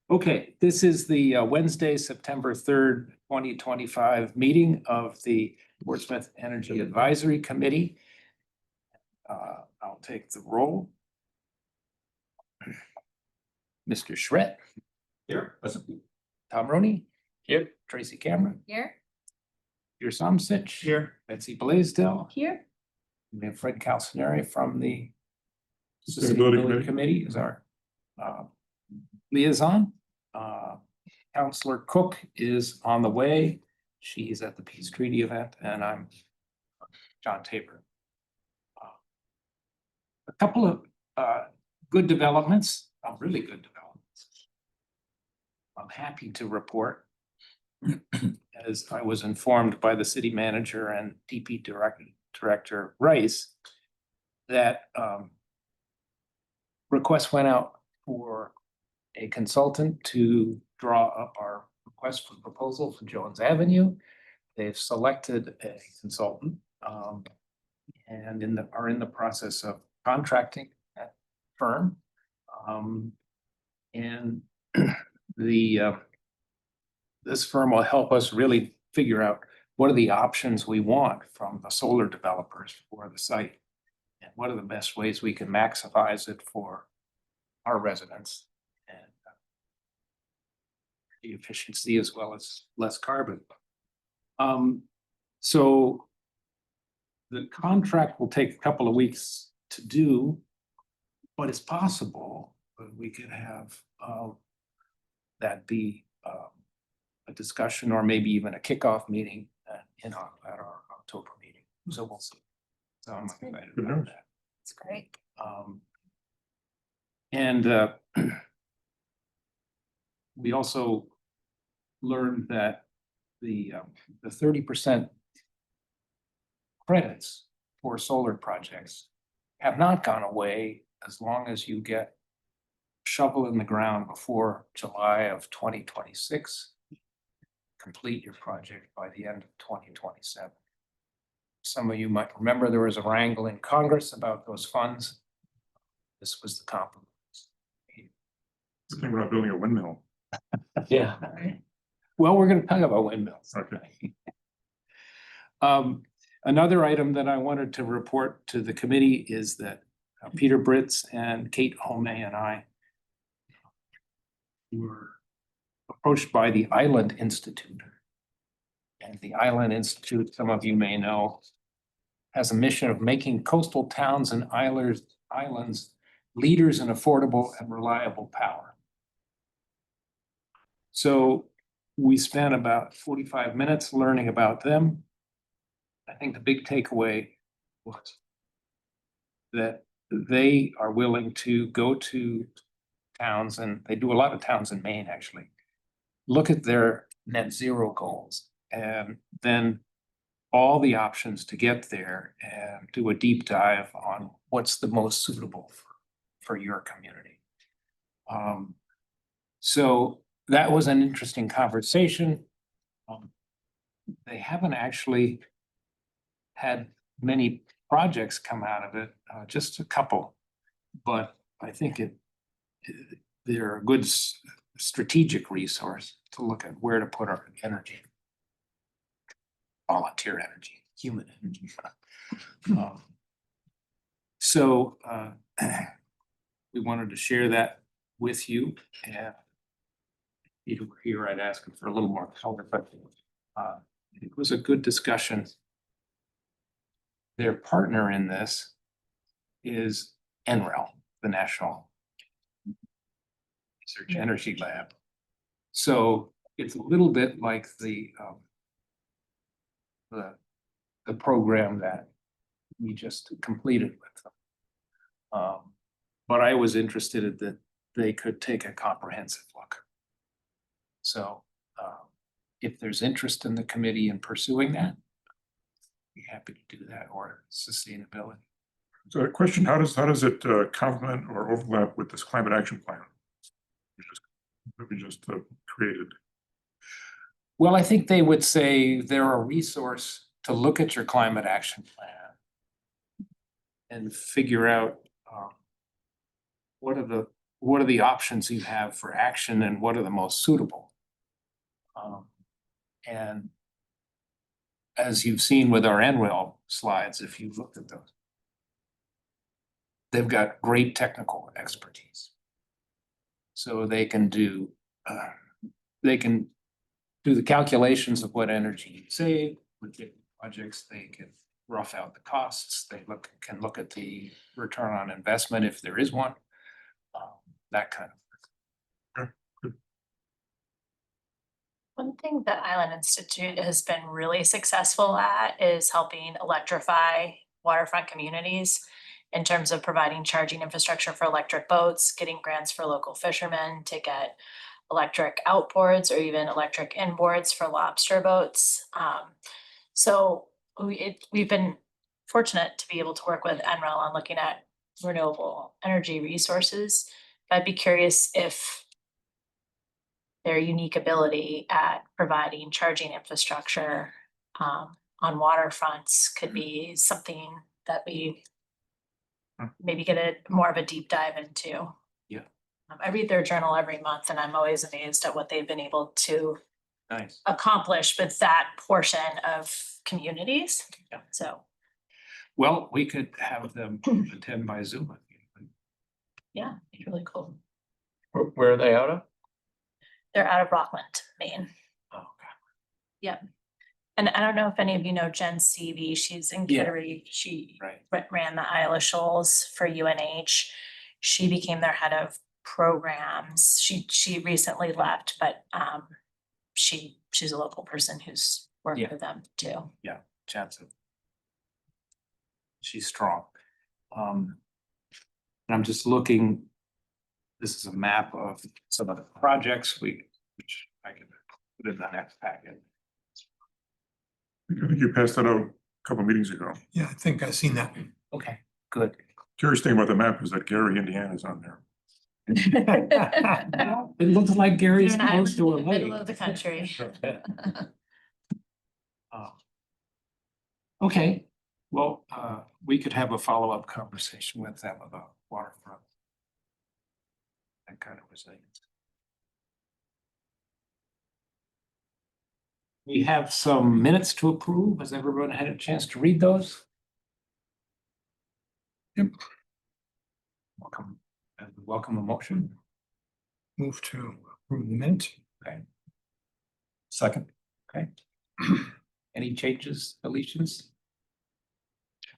Okay, this is the Wednesday, September 3rd, 2025 meeting of the Portsmouth Energy Advisory Committee. I'll take the roll. Mr. Schredt. Here. Tom Rooney. Here. Tracy Cameron. Here. Peter Somsich. Here. Betsy Blaisdell. Here. We have Fred Calcineri from the Sustainability Sustainability Committee is our liaison. Counselor Cook is on the way. She's at the Peace Treaty event, and I'm John Tabor. A couple of good developments, really good developments. I'm happy to report, as I was informed by the city manager and DP Director Rice, that request went out for a consultant to draw up our request for proposal for Jones Avenue. They've selected a consultant and are in the process of contracting that firm. And this firm will help us really figure out what are the options we want from the solar developers for the site, and what are the best ways we can maximize it for our residents and the efficiency as well as less carbon. So the contract will take a couple of weeks to do, but it's possible that we could have that be a discussion or maybe even a kickoff meeting at our October meeting. So we'll see. So I'm excited about that. It's great. And we also learned that the 30% credits for solar projects have not gone away as long as you get shovel in the ground before July of 2026. Complete your project by the end of 2027. Some of you might remember there was a wrangle in Congress about those funds. This was the compromise. Good thing we're not building a windmill. Yeah. Well, we're going to talk about windmills. Okay. Another item that I wanted to report to the committee is that Peter Britz and Kate Home and I were approached by the Island Institute. And the Island Institute, some of you may know, has a mission of making coastal towns and islands leaders in affordable and reliable power. So we spent about 45 minutes learning about them. I think the big takeaway was that they are willing to go to towns, and they do a lot of towns in Maine, actually, look at their net zero goals, and then all the options to get there and do a deep dive on what's the most suitable for your community. So that was an interesting conversation. They haven't actually had many projects come out of it, just a couple, but I think they're a good strategic resource to look at where to put our energy. Volunteer energy, human energy. So we wanted to share that with you, and if you were here, I'd ask him for a little more color, but it was a good discussion. Their partner in this is NREL, the National Research Energy Lab. So it's a little bit like the program that we just completed with them. But I was interested in that they could take a comprehensive look. So if there's interest in the committee in pursuing that, be happy to do that, or sustainability. So a question, how does it complement or overlap with this climate action plan we just created? Well, I think they would say they're a resource to look at your climate action plan and figure out what are what are the options you have for action and what are the most suitable? And as you've seen with our NWEL slides, if you've looked at those, they've got great technical expertise. So they can do the calculations of what energy you save with different projects. They can rough out the costs. They can look at the return on investment if there is one. That kind of. One thing that Island Institute has been really successful at is helping electrify waterfront communities in terms of providing charging infrastructure for electric boats, getting grants for local fishermen to get electric outboards or even electric inboards for lobster boats. So we've been fortunate to be able to work with NREL on looking at renewable energy resources. I'd be curious if their unique ability at providing charging infrastructure on waterfronts could be something that we maybe get more of a deep dive into. Yeah. I read their journal every month and I'm always amazed at what they've been able to Nice. accomplish with that portion of communities. Yeah. So, Well, we could have them attend by Zoom. yeah, it's really cool. Where are they out of? They're out of Rockland, Maine. Oh, Yep. And I don't know if any of you know Jen Seavey. She's in Yeah. Kittery. She right. ran the Isla Shoals for UNH. She became their head of programs. She recently left, but she's a local person who's worked Yeah. with them too. Jansen. She's strong. And I'm just looking, this is a map of some of the projects which I can put in the next packet. I think you passed that out a couple meetings ago. Yeah, I think I've seen that. Okay, good. Curious thing about the map is that Gary, Indiana is on there. It looks like Gary's You're in close to a Ireland, in the middle lake. of the country. Okay, well, we could have a follow-up conversation with them about waterfront. That kind of resilience. We have some minutes to approve. Has everyone had a chance to read those? Yep. Welcome a motion. Move to approve the minute. Okay. Second. Okay. Any changes, deletions?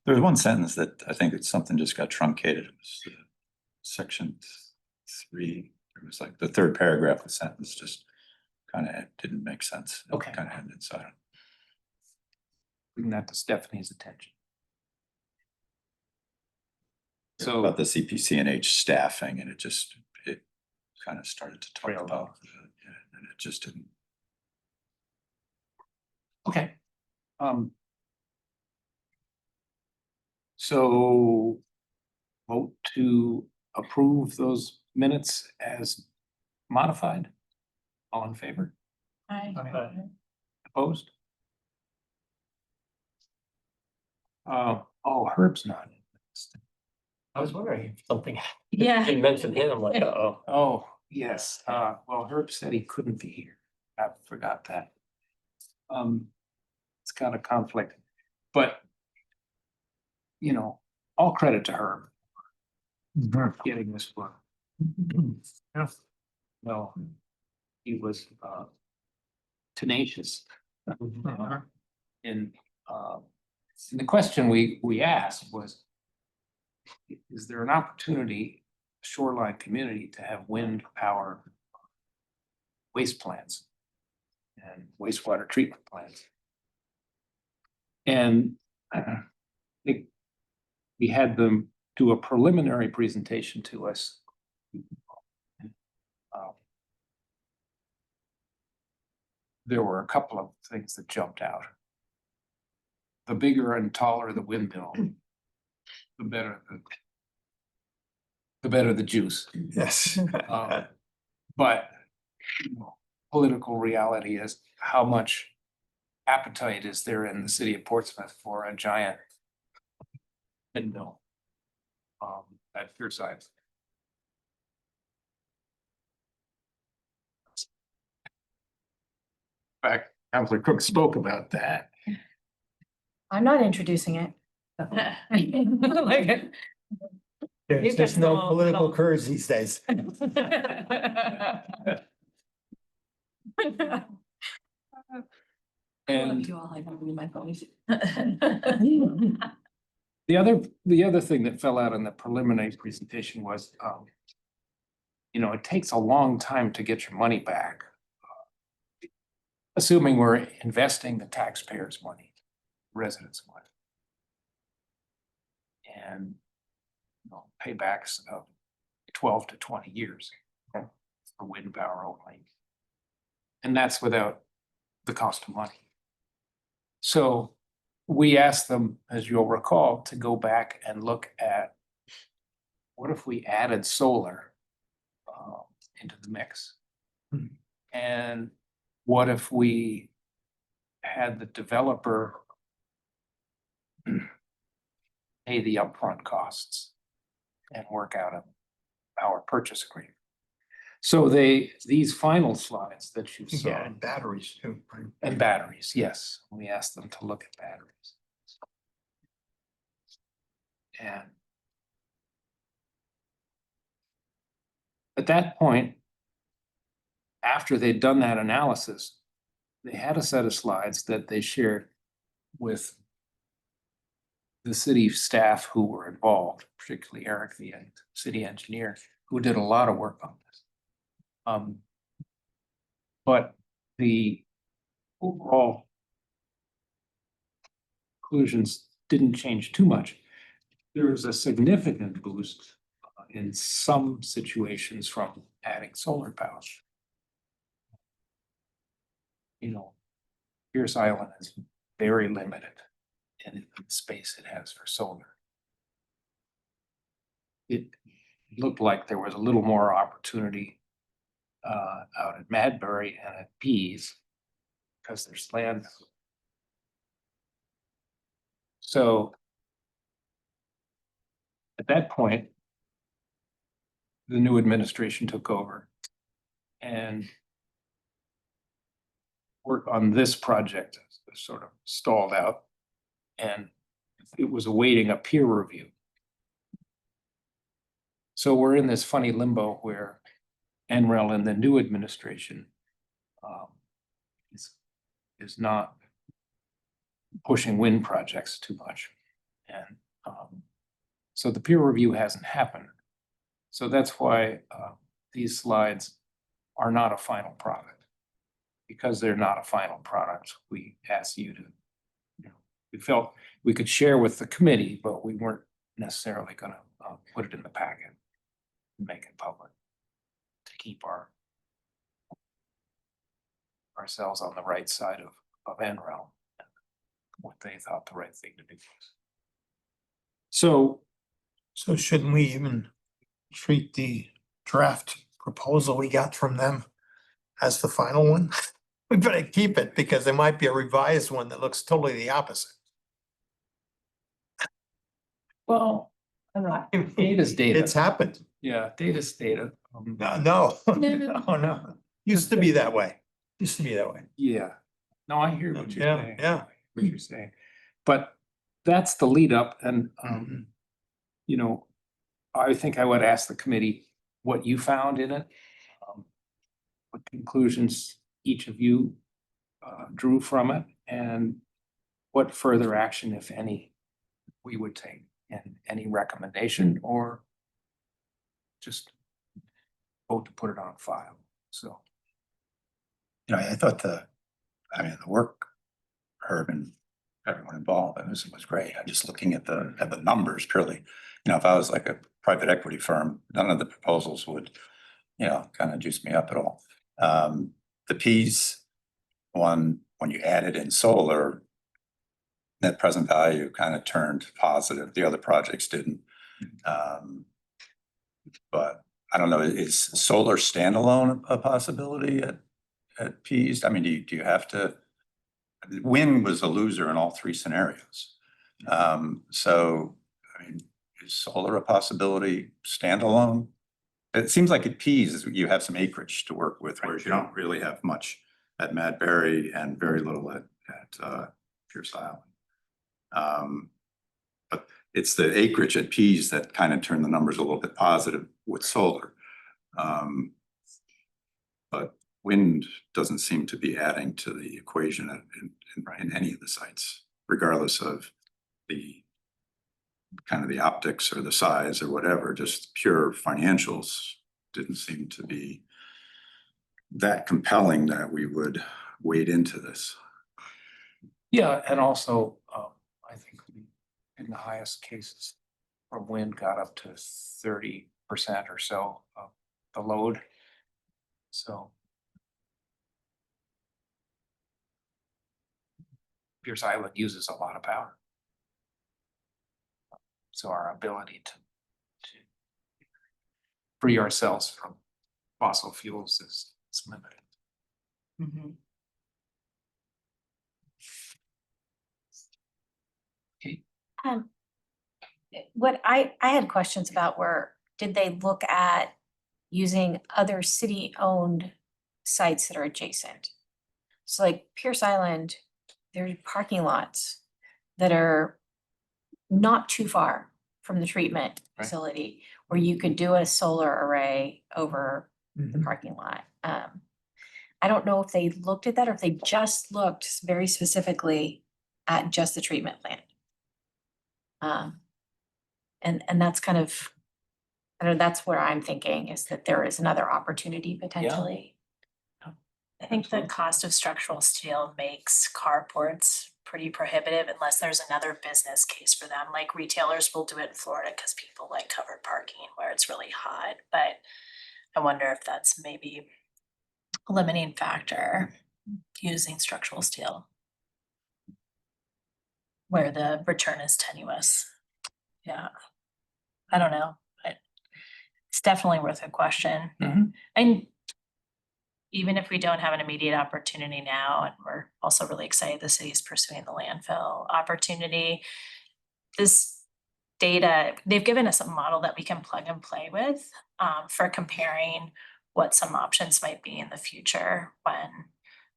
There's one sentence that I think it's something just got truncated. It was section 3. It was like the third paragraph of the sentence just kind of didn't make sense. Okay. Kind of had inside. Bring that to Stephanie's attention. So About the CPCNH staffing, and it kind of started to talk Trailed about, off. and it just didn't. okay. So vote to approve those minutes as modified. All in favor? Aye. Opposed? Oh, Herb's not. I was wondering if something Yeah. you mentioned him, I'm like, uh-oh. Oh, yes, well, Herb said he couldn't be here. I forgot that. It's kind of conflict, but you know, all credit to Herb getting this book. Yeah. Well, he was tenacious. And the question we asked was, is there an opportunity, shoreline community, to have wind power waste plants and wastewater treatment plants? And I think we had them do a preliminary presentation to us. There were a couple of things that jumped out. The bigger and taller the windmill, the better the juice. Yes. But you know, political reality is how much appetite is there in the city of Portsmouth for a giant windmill at Pierside. fact, Counselor Cook spoke about that. I'm not introducing it. Like, There's There's no no political political courage these days. And you all, I don't read my phone. the other thing that fell out in the preliminary presentation was, you know, it takes a long time to get your money back. Assuming we're investing the taxpayers' money, residents' money. And, you know, paybacks of 12 to 20 years for wind power only. And that's without the cost of money. So we asked them, as you'll recall, to go back and look at what if we added solar into the mix? Hmm. And what if we had the developer pay the upfront costs and work out a power purchase agreement? So these final slides that you saw. Yeah, and batteries too. right? And batteries, yes, we asked them to look at batteries. And at that point, after they'd done that analysis, they had a set of slides that they shared with the city staff who were involved, particularly Eric, the city engineer, who did a lot of work on this. But the overall conclusions didn't change too much. There was a significant boost in some situations from adding solar power. You know, Pierce Island is very limited in the space it has for solar. It looked like there was a little more opportunity out at Madbury and at Pease because there's land. So at that point, the new administration took over and work on this project sort of stalled out, and it was awaiting a peer review. So we're in this funny limbo where NREL and the new administration is not pushing wind projects too much. And so the peer review hasn't happened. So that's why these slides are not a final product. Because they're not a final product, we asked you to, you know, we felt we could share with the committee, but we weren't necessarily gonna put it in the packet and make it public to keep ourselves on the right side of NREL, what they thought the right thing to do was. So So shouldn't we even treat the draft proposal we got from them as the final one? We better keep it because there might be a revised one that looks totally the opposite. well, I don't know, data's data. It's happened. Yeah, data's data. No, no. Used to be that way. Used to be that way. Yeah, no, I hear what you're Yeah, saying. yeah. What you're saying, but that's the lead up and, you know, I think I would ask the committee what you found in it. What conclusions each of you drew from it and what further action, if any, we would take and any recommendation or just vote to put it on file, so. You know, I thought the work, Herb and everyone involved, it was great. I'm just looking at the numbers purely. You know, if I was like a private equity firm, none of the proposals would, you know, kind of juice me up at all. The Pease one, when you added in solar, net present value kind of turned positive. The other projects didn't. But I don't know, is solar standalone a possibility at Pease? I mean, do you have to? Wind was a loser in all three scenarios. So, I mean, is solar a possibility standalone? It seems like at Pease, you have some acreage to work with, whereas you don't really have much at Madberry and very little at Pierce Island. But it's the acreage at Pease that kind of turned the numbers a little bit positive with solar. But wind doesn't seem to be adding to the equation in any of the sites, regardless of the kind of the optics or the size or whatever. Just pure financials didn't seem to be that compelling that we would wade into this. Yeah, and also, I think we, in the highest cases for wind, got up to 30% or so of the load. So Pierce Island uses a lot of power. So our ability to free ourselves from fossil fuels is limited. Mhm. Um, what I had questions about were, did they look at using other city-owned sites that are adjacent? So like Pierce Island, there are parking lots that are not too far from the treatment Right. facility where you could do a solar array over the Mhm. parking lot. I don't know if they looked at that or if they just looked very specifically at just the treatment plant. And that's kind of, I don't know, that's where I'm thinking is that there is another opportunity potentially. I think the cost of structural steel makes carports pretty prohibitive unless there's another business case for them. Like retailers will do it in Florida because people like covered parking where it's really hot. But I wonder if that's maybe a limiting factor using structural steel. Where the return is tenuous. Yeah. I don't know, but it's definitely worth a question. Mhm. And even if we don't have an immediate opportunity now, and we're also really excited the city's pursuing the landfill opportunity. This data, they've given us a model that we can plug and play with for comparing what some options might be in the future when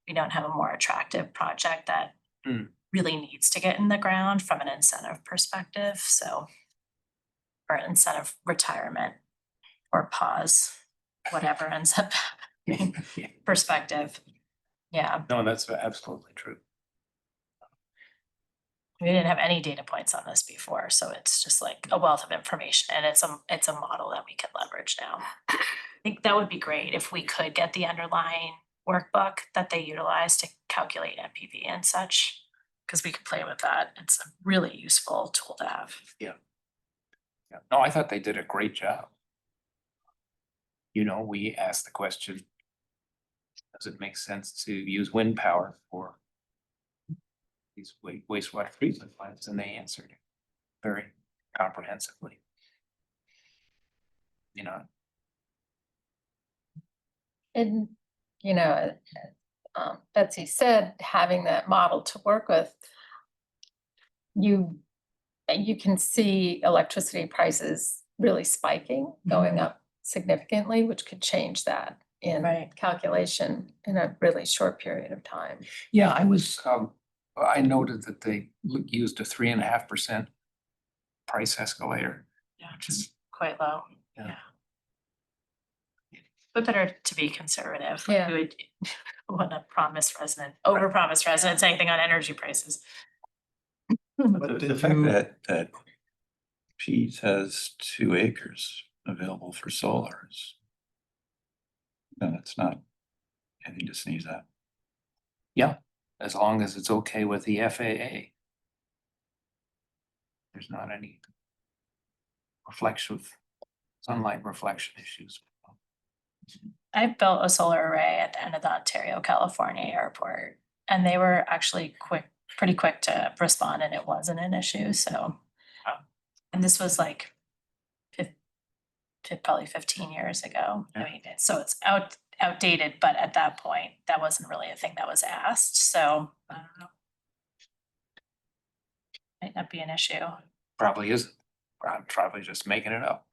we don't have a more attractive project that Mm. really needs to get in the ground from an incentive perspective, so. Or incentive retirement or pause, whatever ends up happening perspective. Yeah, No, that's absolutely true. we didn't have any data points on this before, so it's just like a wealth of information and it's a model that we can leverage now. I think that would be great if we could get the underlying workbook that they utilize to calculate NPV and such. Cause we could play with that. It's a really useful tool to have. Yeah. No, I thought they did a great job. You know, we asked the question, does it make sense to use wind power for these wastewater treatment plants? And they answered very comprehensively. You know, And, you know, Betsy said, having that model to work with, you can see electricity prices really spiking, going up significantly, which could change that in Right. calculation in a really short period of time. yeah, I noted that they used a 3.5% price escalator, Yeah, which is, quite low. Yeah. Yeah. But better to be conservative. Yeah. We would want to overpromise residents anything on energy prices. The did fact you- that Pease has 2 acres available for solar is, no, that's not anything to sneeze at. yeah, as long as it's okay with the FAA. There's not any sunlight reflection issues. I built a solar array at the end of the Ontario, California airport, and they were actually pretty quick to respond, and it wasn't an issue, so. And this was like probably 15 years ago. I mean, so it's outdated, but at that point, that wasn't really a thing that was asked, so I don't know. Might not be an issue. Probably isn't. I'm probably just making it up.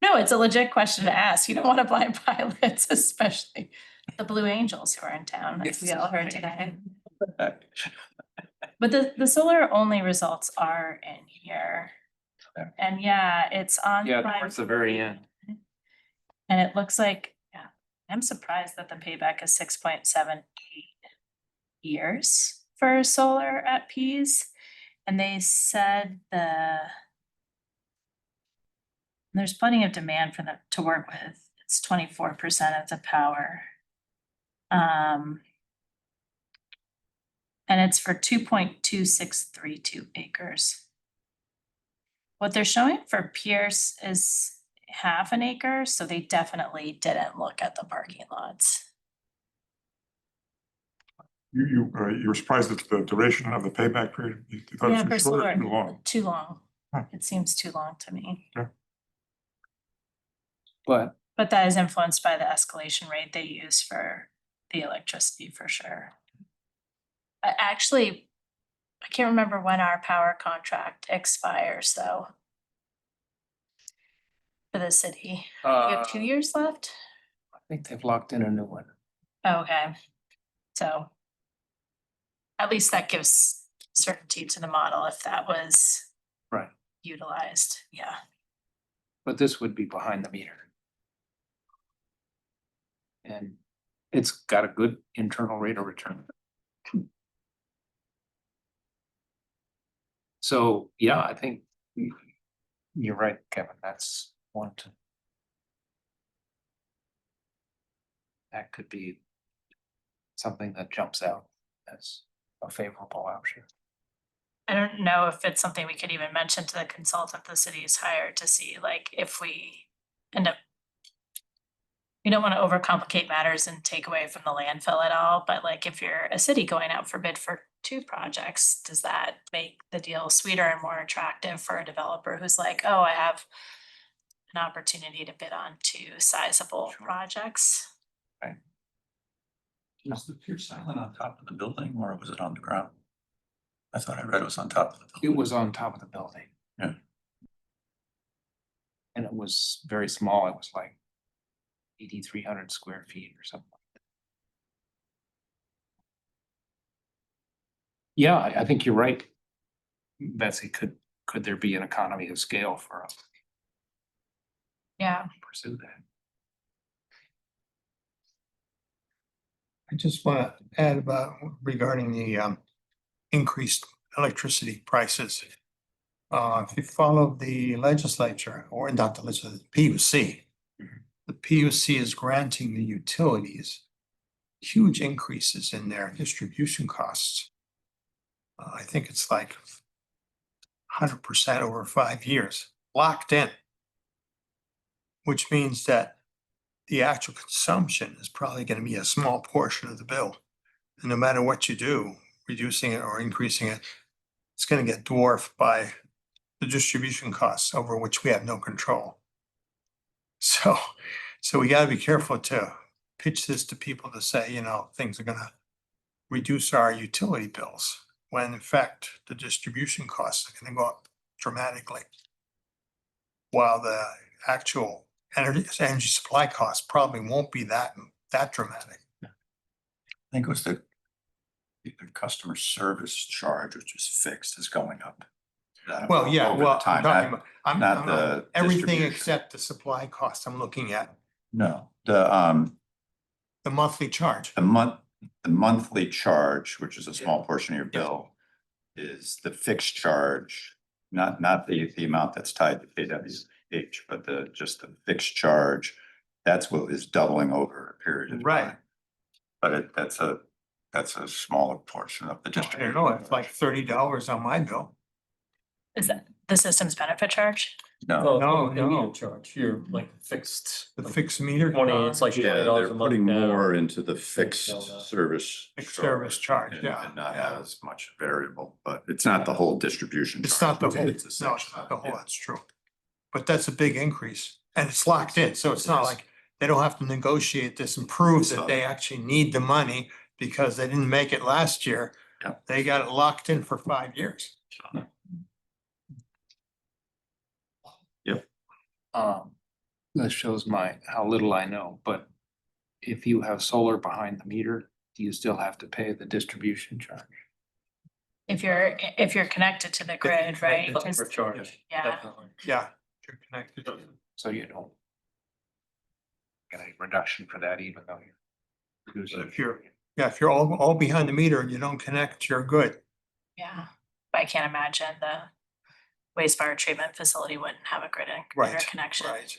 No, it's a legit question to ask. You don't want to blind pilots, especially The Blue Angels who are in town, as we all heard today. Uh, But the solar only results are in here. Yeah. And yeah, it's on. Yeah, Prime towards the very end. And it looks like, yeah, I'm surprised that the payback is 6.78 years for solar at Pease. And they said there's plenty of demand for them to work with. It's 24% of the power. And it's for 2.2632 acres. What they're showing for Pierce is half an acre, so they definitely didn't look at the parking lots. You were surprised at the duration of the payback period? You thought Yeah, it for was short or solar, too long? too long. Huh. It seems too long to me. But But that is influenced by the escalation rate they use for the electricity for sure. Actually, I can't remember when our power contract expires though. For the city. We have 2 years left? I think they've locked in a new one. Okay, so. At least that gives certainty to the model if that was Right. utilized, yeah. But this would be behind the meter. And it's got a good internal rate of return. So, yeah, I think you're right, Kevin, that's one to. That could be something that jumps out as a favorable option. I don't know if it's something we could even mention to the consultant the city's hired to see, like, if we end up. We don't want to overcomplicate matters and take away from the landfill at all, but like, if you're a city going out for bid for 2 projects, does that make the deal sweeter and more attractive for a developer who's like, oh, I have an opportunity to bid on 2 sizable projects? Was the pier silent on top of the building or was it on the ground? I thought I read it was on top of the It building. was on top of the building. Yeah. And it was very small, it was like 8,300 square feet or something. Yeah, I think you're right. Betsy, could there be an economy of scale for us to Yeah, pursue that? I just want to add about regarding the increased electricity prices. If you follow the legislature, or not the legislature, PUC, the PUC is granting the utilities huge increases in their distribution costs. I think it's like 100% over 5 years, locked in. Which means that the actual consumption is probably going to be a small portion of the bill. And no matter what you do, reducing it or increasing it, it's going to get dwarfed by the distribution costs over which we have no control. So we got to be careful to pitch this to people to say, you know, things are going to reduce our utility bills, when in fact, the distribution costs are going to go up dramatically. While the actual energy supply costs probably won't be that dramatic. I think it was the customer service charge, which is fixed, is going up. Well, yeah, over the well, I'm time, talking not- about, I'm not not- the everything distribution. except the supply costs I'm looking at, No, the monthly charge. the monthly charge, which is a small portion of your bill, is the fixed charge, not the amount that's tied to KWH, but just the fixed charge. That's what is doubling over a period of time. Right. But that's a smaller portion of the I distribution. don't know, it's like $30 on my bill. Is that the system's benefit charge? No, No. Charge, you're like fixed. The fixed meter. 20, it's like charge, yeah, $20 they're a month putting now. more into the fixed No, no. service. Fixed service charge, and- yeah, And not yeah. as much variable, but it's not the whole distribution. It's charge. not the whole, no, It's a it's section not of the it, whole, yeah. that's true. But that's a big increase, and it's locked in, so it's not like they don't have to negotiate this and prove that they actually need the money because they didn't make it last year. Yeah. They got it locked in for 5 years. That shows how little I know, but if you have solar behind the meter, do you still have to pay the distribution charge? If you're connected to the grid, right? connected. 'Cause- Overcharge, Yeah. definitely. Yeah, you're connected. So you don't get a reduction for that even though you're But using. if you're all behind the meter and you don't connect, you're good. Yeah, but I can't imagine the wastewater treatment facility wouldn't have a grid Right, interconnection. Right.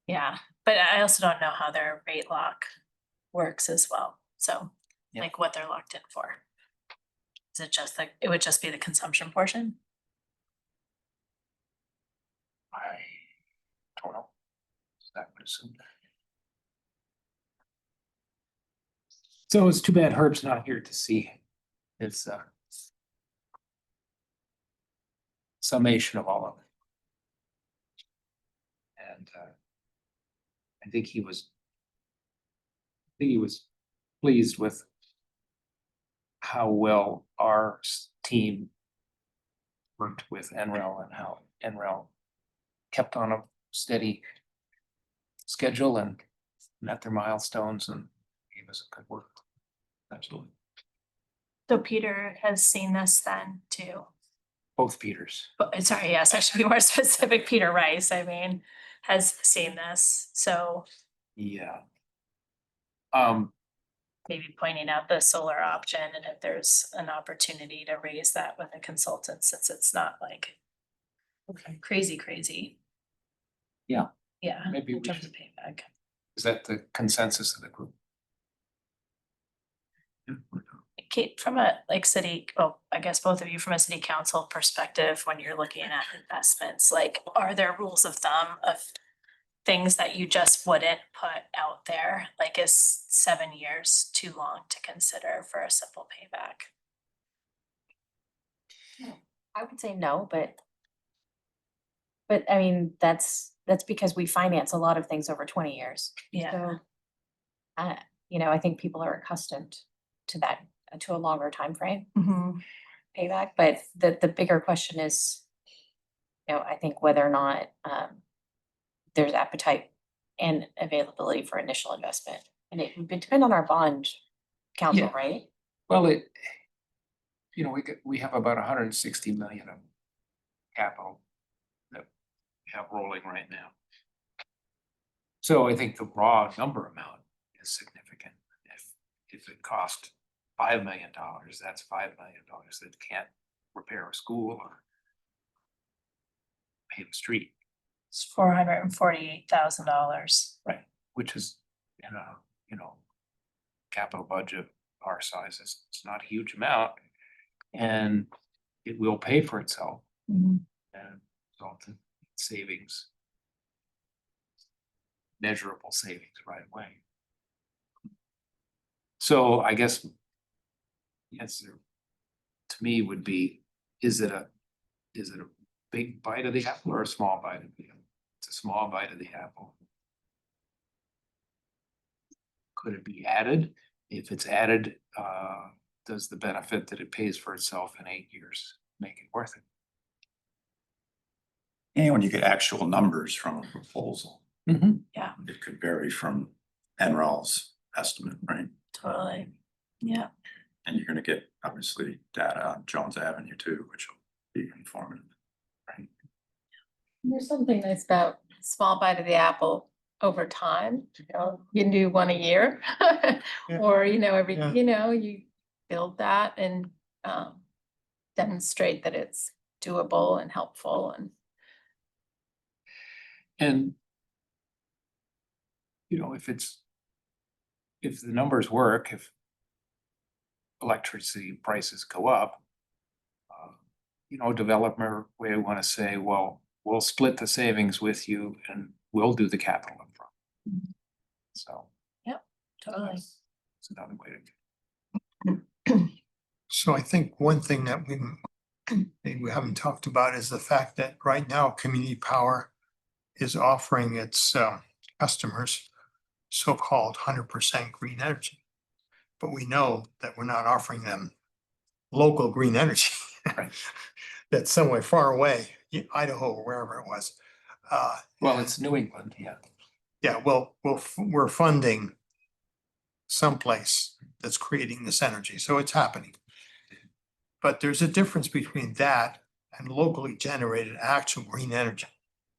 Yeah, but I also don't know how their rate lock works as well, so Yeah. like what they're locked in for. Is it just like, it would just be the consumption portion? I don't know. That would assume that. So it's too bad Herb's not here to see his summation of all of it. And I think he was pleased with how well our team worked with NREL and how NREL kept on a steady schedule and met their milestones and gave us a good work. Absolutely. So Peter has seen this then too. Both Peters. But sorry, yes, I should be more specific. Peter Rice, I mean, has seen this, so Yeah. maybe pointing out the solar option and if there's an opportunity to raise that with a consultant, since it's not like crazy. Yeah. Yeah, Maybe in we terms of should. payback. Is that the consensus of the group? Kate, from a like city, oh, I guess both of you from a city council perspective, when you're looking at investments, like, are there rules of thumb of things that you just wouldn't put out there? Like, is 7 years too long to consider for a simple payback? I would say no, but I mean, that's because we finance a lot of things over 20 years. Yeah, So, I think people are accustomed to that, to a longer time frame payback, but the bigger question is, I think whether or not there's appetite and availability for initial investment. And it would depend on our bond council, Yeah. right? Well, we have about 160 million of capital that we have rolling right now. So I think the raw number amount is significant. If it cost $5 million, that's $5 million that can't repair a school or pave a street, it's $448,000. right? Which is, capital budget our size is, it's not a huge amount. And it will pay for itself and result in savings. Measurable savings right away. So I guess the answer to me would be, is it a big bite of the apple or a small bite of the apple? It's a small bite of the apple. Could it be added? If it's added, does the benefit that it pays for itself in 8 years make it worth it? And when you get actual numbers from a proposal, it could vary from NREL's estimate, right? Totally, yeah. And you're gonna get obviously data on Jones Avenue too, which will be informative, right? There's something nice about small bite of the apple over time, you can do one a year. Or, every, Yeah. you build that and demonstrate that it's doable and helpful and. And if the numbers work, if electricity prices go up, developer may want to say, well, we'll split the savings with you and we'll do the capital upfront. So. Totally. It's another way to. So I think one thing that maybe we haven't talked about is the fact that right now Community Power is offering its customers so-called 100% green energy. But we know that we're not offering them local green energy. Right. That's somewhere far away, Idaho or wherever it was. Well, it's New England, yeah. Yeah, well, we're funding someplace that's creating this energy, so it's happening. But there's a difference between that and locally generated actual green energy,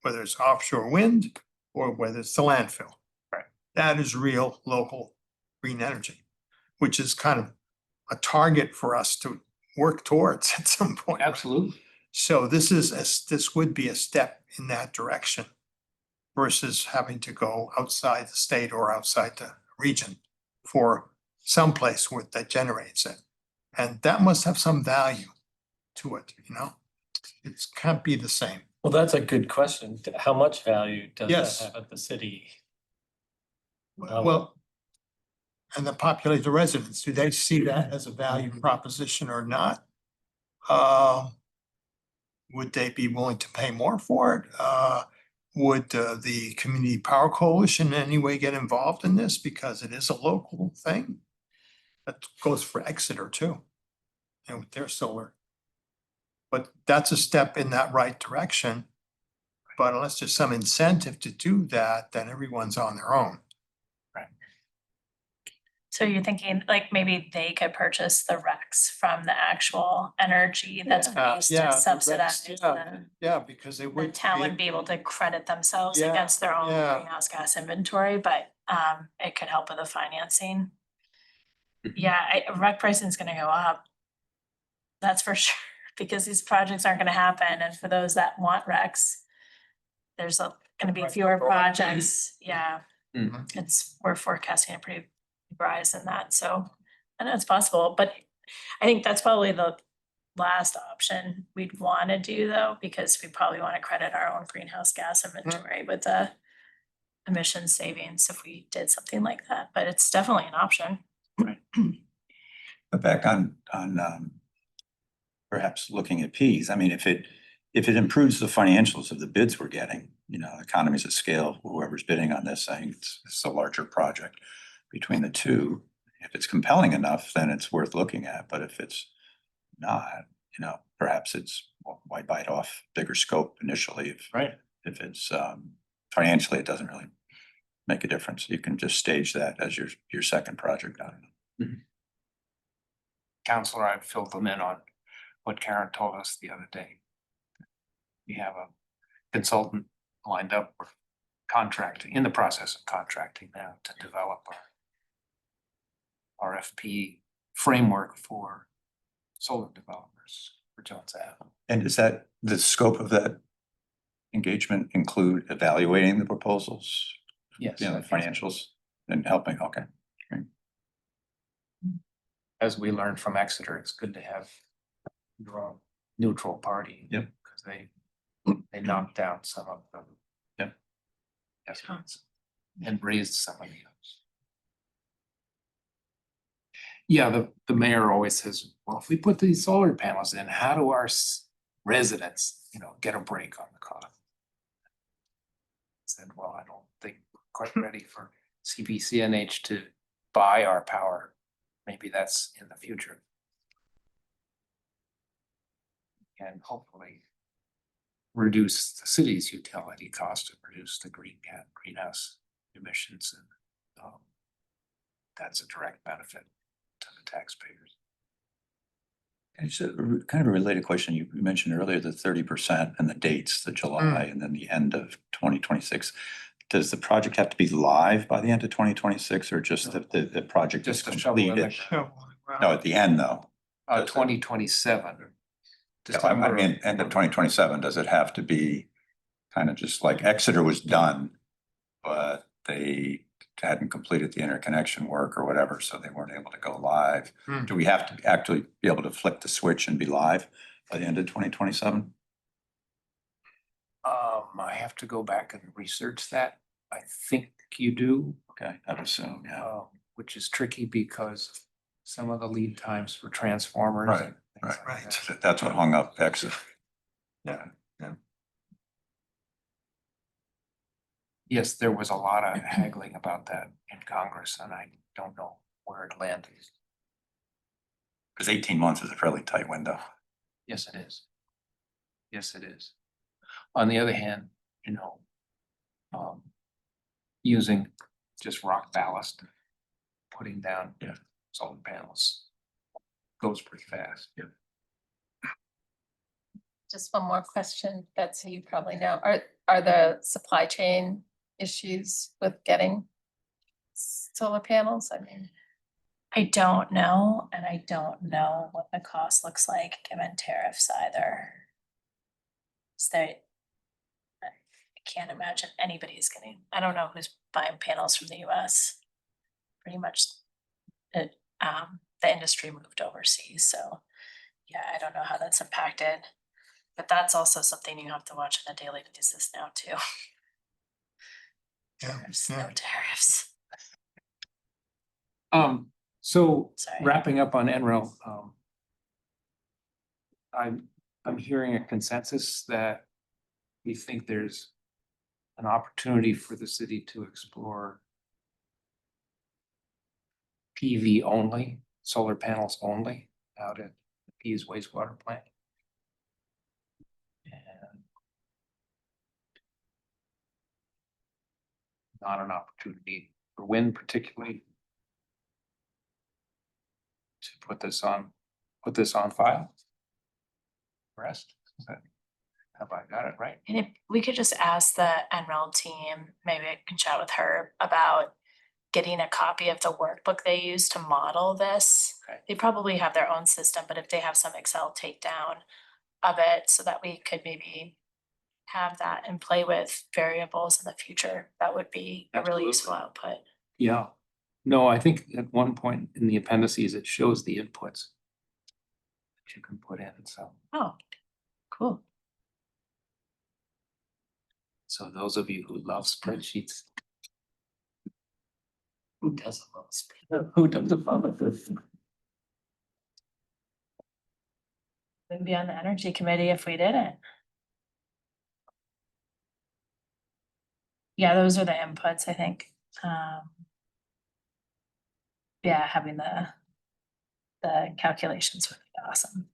whether it's offshore wind or whether it's the landfill. Right. That is real local green energy, which is kind of a target for us to work towards at some point. right? Absolutely. So this would be a step in that direction versus having to go outside the state or outside the region for someplace that generates it. And that must have some value to it, you know? It can't be the same. Well, that's a good question. How much value does Yes. that have at the city? Well- Well, and the populated residents, do they see that as a value proposition or not? Would they be willing to pay more for it? Would the Community Power Coalition in any way get involved in this because it is a local thing? That goes for Exeter too, and with their solar. But that's a step in that right direction. But unless there's some incentive to do that, then everyone's on their own. So you're thinking like maybe they could purchase the RECs from the actual energy that's produced Yeah, to the subsidize rest, the. Yeah, because they The would. town would create- be able to credit themselves Yeah, against their own yeah. greenhouse gas inventory, but it could help with the financing. Yeah, rec pricing is gonna go up. That's for sure, because these projects aren't gonna happen, and for those that want recs, there's gonna be fewer projects, yeah. Mhm. We're forecasting a pretty rise in that, so I know it's possible, but I think that's probably the last option we'd wanna do though, because we probably wanna credit our own greenhouse gas inventory with the emission savings if we did something like that, but it's definitely an option. But back on perhaps looking at Ps, I mean, if it improves the financials of the bids we're getting, you know, economies of scale, whoever's bidding on this, saying it's a larger project between the two. If it's compelling enough, then it's worth looking at, but if it's not, you know, perhaps it's, well, why bite off bigger scope initially if Right. if it's financially, it doesn't really make a difference. You can just stage that as your second project. I don't know. Counselor, I filled them in on what Karen told us the other day. We have a consultant lined up for contracting, in the process of contracting now to develop our RFP framework for solar developers for Jones Ave. And does that, the scope of that engagement include evaluating the proposals? Yes. You know, the financials and helping, okay. As we learned from Exeter, it's good to have your neutral party. Yep. Because they knocked down some of them. Yep. Estimates and raised some of the others. Yeah, the mayor always says, well, if we put these solar panels in, how do our residents, you know, get a break on the cost? I said, well, I don't think we're quite ready for CPCNH to buy our power. Maybe that's in the future. And hopefully reduce the city's utility cost and reduce the greenhouse emissions, and that's a direct benefit to the taxpayers. And it's kind of a related question. You mentioned earlier the 30% and the dates, the July and then the end of 2026. Does the project have to be live by the end of 2026 or just the project is Just a shovel in the completed? ground. No, at the end though. 2027. I mean, end of 2027, does it have to be kind of just like Exeter was done, but they hadn't completed the interconnection work or whatever, so they weren't able to go live? Do we have to actually be able to flick the switch and be live by the end of 2027? I have to go back and research that. I think you do, Okay, I would assume, yeah. which is tricky because some of the lead times for transformers. Right, and things like right. that. So that's what hung up Exeter. Yes, there was a lot of haggling about that in Congress, and I don't know where it landed. Because 18 months is a fairly tight window. Yes, it is. Yes, it is. On the other hand, you know, using just rock ballast, putting down Yeah. solar panels. Goes pretty fast. Yeah. Just one more question, Betsy, you probably know, are the supply chain issues with getting solar panels? I mean, I don't know, and I don't know what the cost looks like given tariffs either. So I can't imagine anybody's getting, I don't know who's buying panels from the US. Pretty much it, the industry moved overseas, so yeah, I don't know how that's impacted. But that's also something you have to watch on a daily basis now too. Yeah, Tariffs, yeah. no tariffs. So Sorry. wrapping up on NREL, I'm hearing a consensus that we think there's an opportunity for the city to explore PV only, solar panels only out at the Pease wastewater plant. And not an opportunity for wind particularly to put this on file. Rest, have I got it right? And if we could just ask the NREL team, maybe I can chat with her about getting a copy of the workbook they use to model this. Okay. They probably have their own system, but if they have some Excel takedown of it so that we could maybe have that and play with variables in the future, that would be a really useful output. Yeah, no, I think at one point in the appendices, it shows the inputs that you can put in, so. Oh, cool. So those of you who love spreadsheets. who doesn't love speed? Who doesn't love it? Wouldn't be on the energy committee if we didn't. Yeah, those are the inputs, I think. Yeah, having the calculations would be awesome.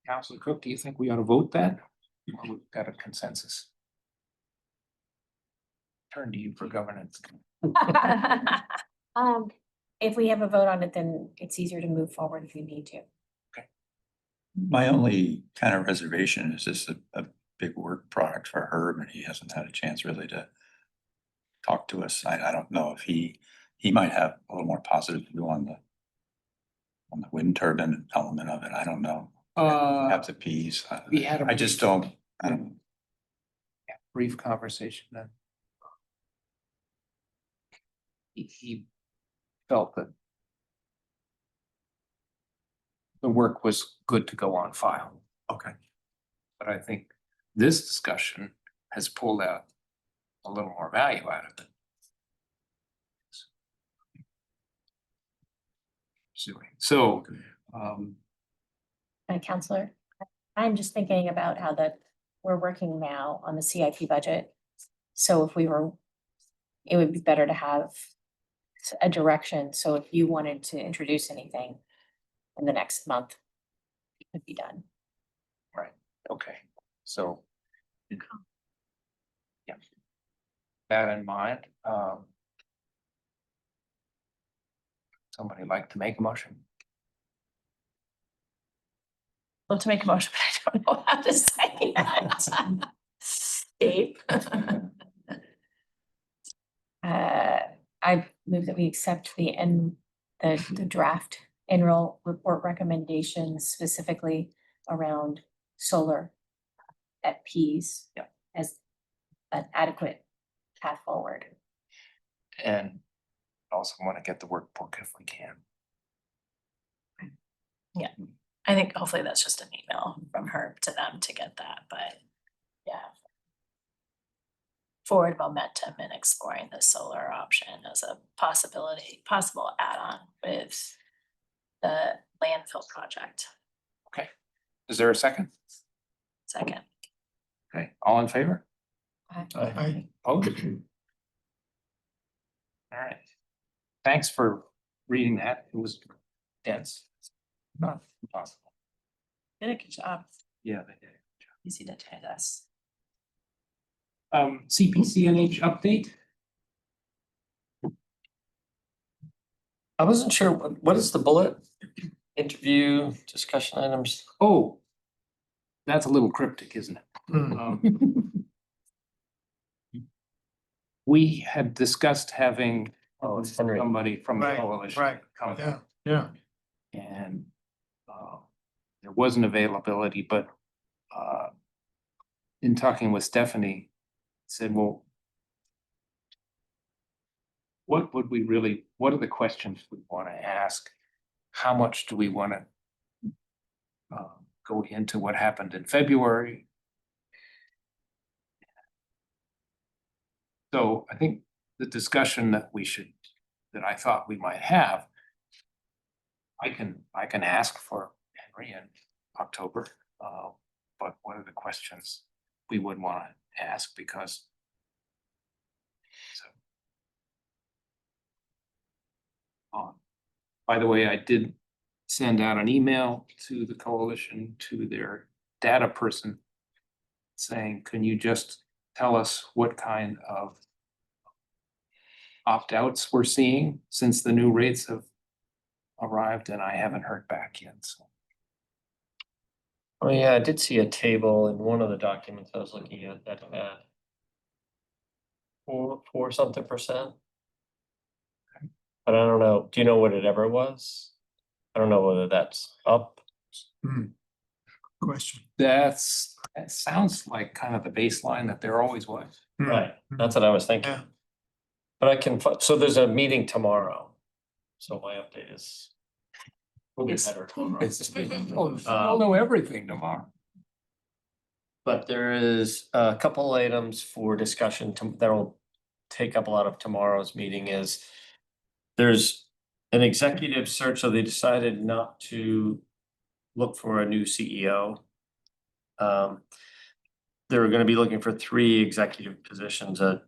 Councilor Cook, do you think we ought to vote that? Or we've got a consensus? Turn to you for governance. If we have a vote on it, then it's easier to move forward if we need to. My only kind of reservation is this a big work product for Herb, and he hasn't had a chance really to talk to us. I don't know if he might have a little more positive view on the wind turbine element of it. I don't know. Have the P's. we had a I just don't, I don't, brief conversation then. He felt that the work was good to go on file. okay. But I think this discussion has pulled out a little more value out of it. So, Counselor, I'm just thinking about how we're working now on the CIP budget. So if we were, it would be better to have a direction. So if you wanted to introduce anything in the next month, it could be done. right, okay, so. Yeah. That in mind, somebody like to make a motion? Love to make a motion, but I don't know how to say it. Dave. I move that we accept the draft annual report recommendations specifically around solar at Pease. Yeah. As an adequate path forward. And also want to get the workbook if we can. I think hopefully that's just an email from her to them to get that, but yeah. Forward momentum in exploring the solar option as a possible add-on with the landfill project. Okay, is there a second? Second. Okay, all in favor? I, Opposed? All right. Thanks for reading that. It was dense. Not impossible. Did a good job. Yeah, they did. Easy to tell us. CPCNH update? I wasn't sure, what is the bullet? Interview, discussion items? Oh, that's a little cryptic, isn't it? Hmm. We had discussed having Oh, it's Henry. somebody from the Right, coalition right. come. Yeah, yeah. And there wasn't availability, but in talking with Stephanie, said, well, what are the questions we want to ask? How much do we want to go into what happened in February? So I think the discussion that I thought we might have, I can ask for Henry in October, but what are the questions we would want to ask, because by the way, I did send out an email to the coalition, to their data person, saying, can you just tell us what kind of opt-outs we're seeing since the new rates have arrived, and I haven't heard back yet, so. Oh, yeah, I did see a table in one of the documents I was looking at that had four something percent. But I don't know, do you know what it ever was? I don't know whether that's up. Question. That sounds like kind of the baseline that there always was. Hmm. Right, that's what I was thinking. Yeah. But I can, so there's a meeting tomorrow. So my update is. Will be better tomorrow. I'll know everything tomorrow. But there is a couple items for discussion that'll take up a lot of tomorrow's meeting is. There's an executive search, so they decided not to look for a new CEO. They're gonna be looking for 3 executive positions, a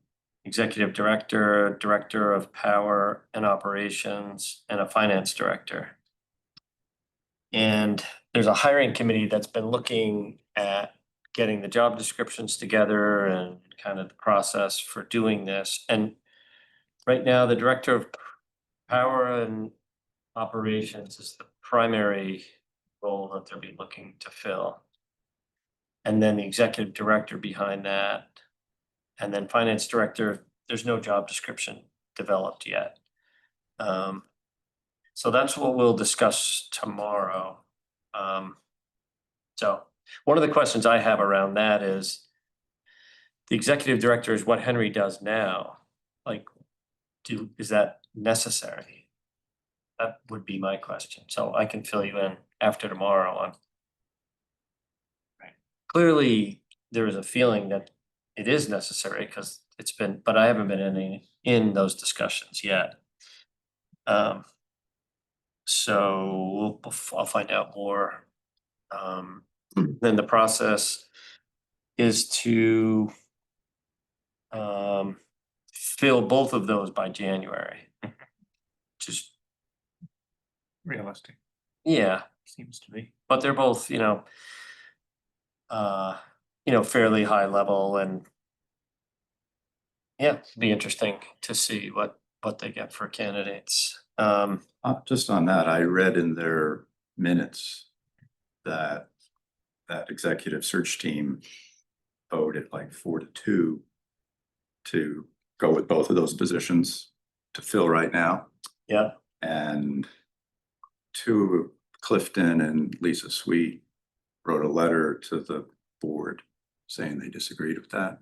executive director, director of power and operations, and a finance director. And there's a hiring committee that's been looking at getting the job descriptions together and kind of the process for doing this. And right now, the director of power and operations is the primary role that they'll be looking to fill. And then the executive director behind that, and then finance director, there's no job description developed yet. So that's what we'll discuss tomorrow. So one of the questions I have around that is the executive director is what Henry does now. Like, is that necessary? That would be my question. So I can fill you in after tomorrow on. Clearly, there is a feeling that it is necessary because it's been, but I haven't been in those discussions yet. So I'll find out more. Then the process is to fill both of those by January. Just, Realistic, yeah, seems to be. but they're both, fairly high level and yeah, it'd be interesting to see what they get for candidates. Just on that, I read in their minutes that executive search team voted like 4-2 to go with both of those positions to fill right now. Yeah. And Clifton and Lisa Sweet wrote a letter to the board saying they disagreed with that.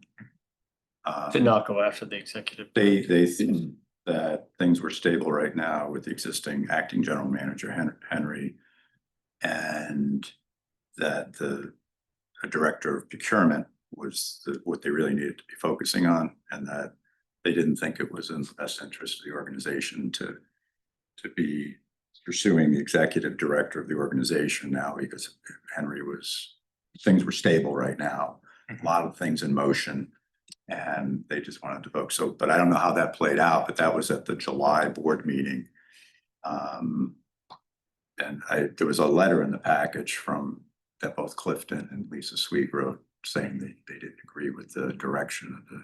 To not go after the executive. They think that things were stable right now with the existing acting general manager, Henry, and that the director of procurement was what they really needed to be focusing on, and that they didn't think it was in the best interest of the organization to be pursuing the executive director of the organization now, because things were stable right now, a lot of things in motion, and they just wanted to vote. So, but I don't know how that played out, but that was at the July board meeting. And there was a letter in the package from that both Clifton and Lisa Sweet wrote saying that they didn't agree with the direction of the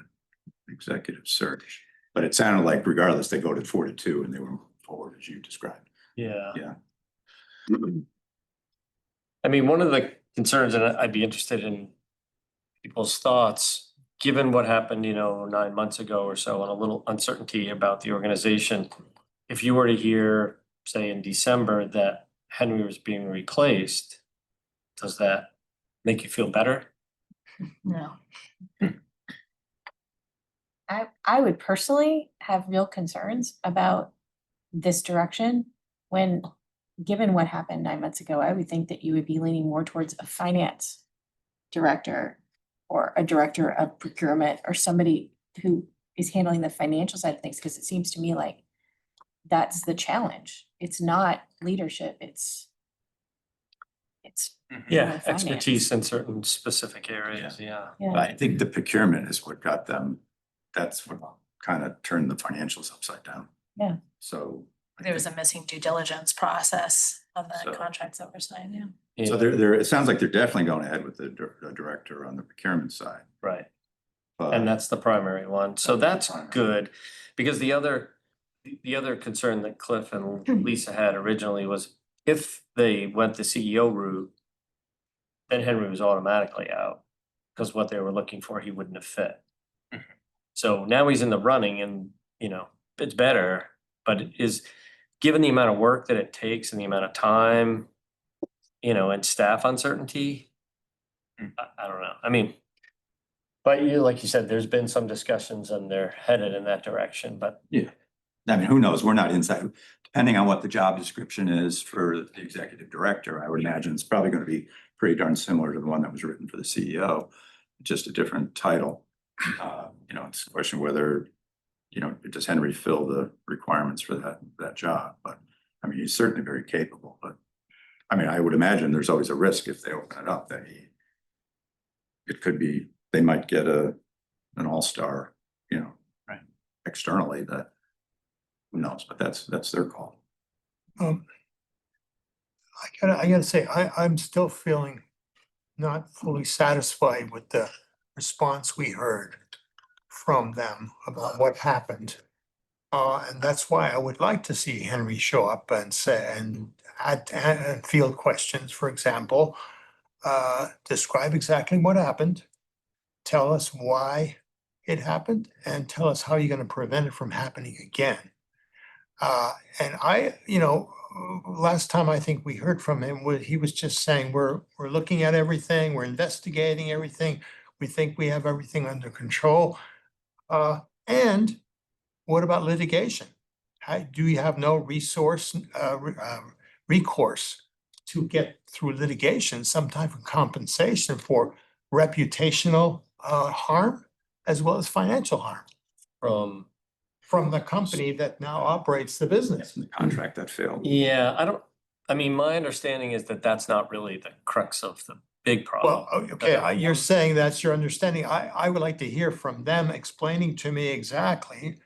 executive search. But it sounded like regardless, they voted 4-2 and they were moving forward as you described. Yeah. Yeah. I mean, one of the concerns, and I'd be interested in people's thoughts, given what happened, 9 months ago or so, and a little uncertainty about the organization. If you were to hear, say in December, that Henry was being replaced, does that make you feel better? No. I would personally have real concerns about this direction when, given what happened 9 months ago, I would think that you would be leaning more towards a finance director or a director of procurement or somebody who is handling the financial side of things, because it seems to me like that's the challenge. It's not leadership, it's Yeah, finance. expertise in certain specific areas, yeah. Yeah. I think the procurement is what got them, that's what kind of turned the financials upside down. Yeah. So. I There was a think- missing due diligence process on So- the contracts that were signed, yeah. So Yeah, it sounds like they're definitely going ahead with the director on the procurement side. right. But And that's the primary one, so That's the that's primary. good, because the other concern that Cliff and Lisa had originally was if they went the CEO route, then Henry was automatically out, because what they were looking for, he wouldn't have fit. So now he's in the running and, it's better, but it is, given the amount of work that it takes and the amount of time, and staff uncertainty, I don't know, I mean, but like you said, there's been some discussions and they're headed in that direction, but I mean, who knows? We're not inside. Depending on what the job description is for the executive director, I would imagine it's probably going to be pretty darn similar to the one that was written for the CEO, just a different title. It's a question whether, does Henry fill the requirements for that job? But I mean, he's certainly very capable, but I mean, I would imagine there's always a risk if they open it up that it could be, they might get an all-star, Right. externally that, who knows, but that's their call. I gotta say, I'm still feeling not fully satisfied with the response we heard from them about what happened. And that's why I would like to see Henry show up and say, and field questions, for example. Describe exactly what happened. Tell us why it happened and tell us how you're gonna prevent it from happening again. And last time I think we heard from him, he was just saying, we're looking at everything, we're investigating everything. We think we have everything under control. And what about litigation? Do you have no recourse to get through litigation, some type of compensation for reputational harm as well as financial harm from the company that now operates the business? The contract that failed. yeah, my understanding is that that's not really the crux of the big problem. Well, okay, you're saying that's your understanding. I would like to hear from them explaining to me exactly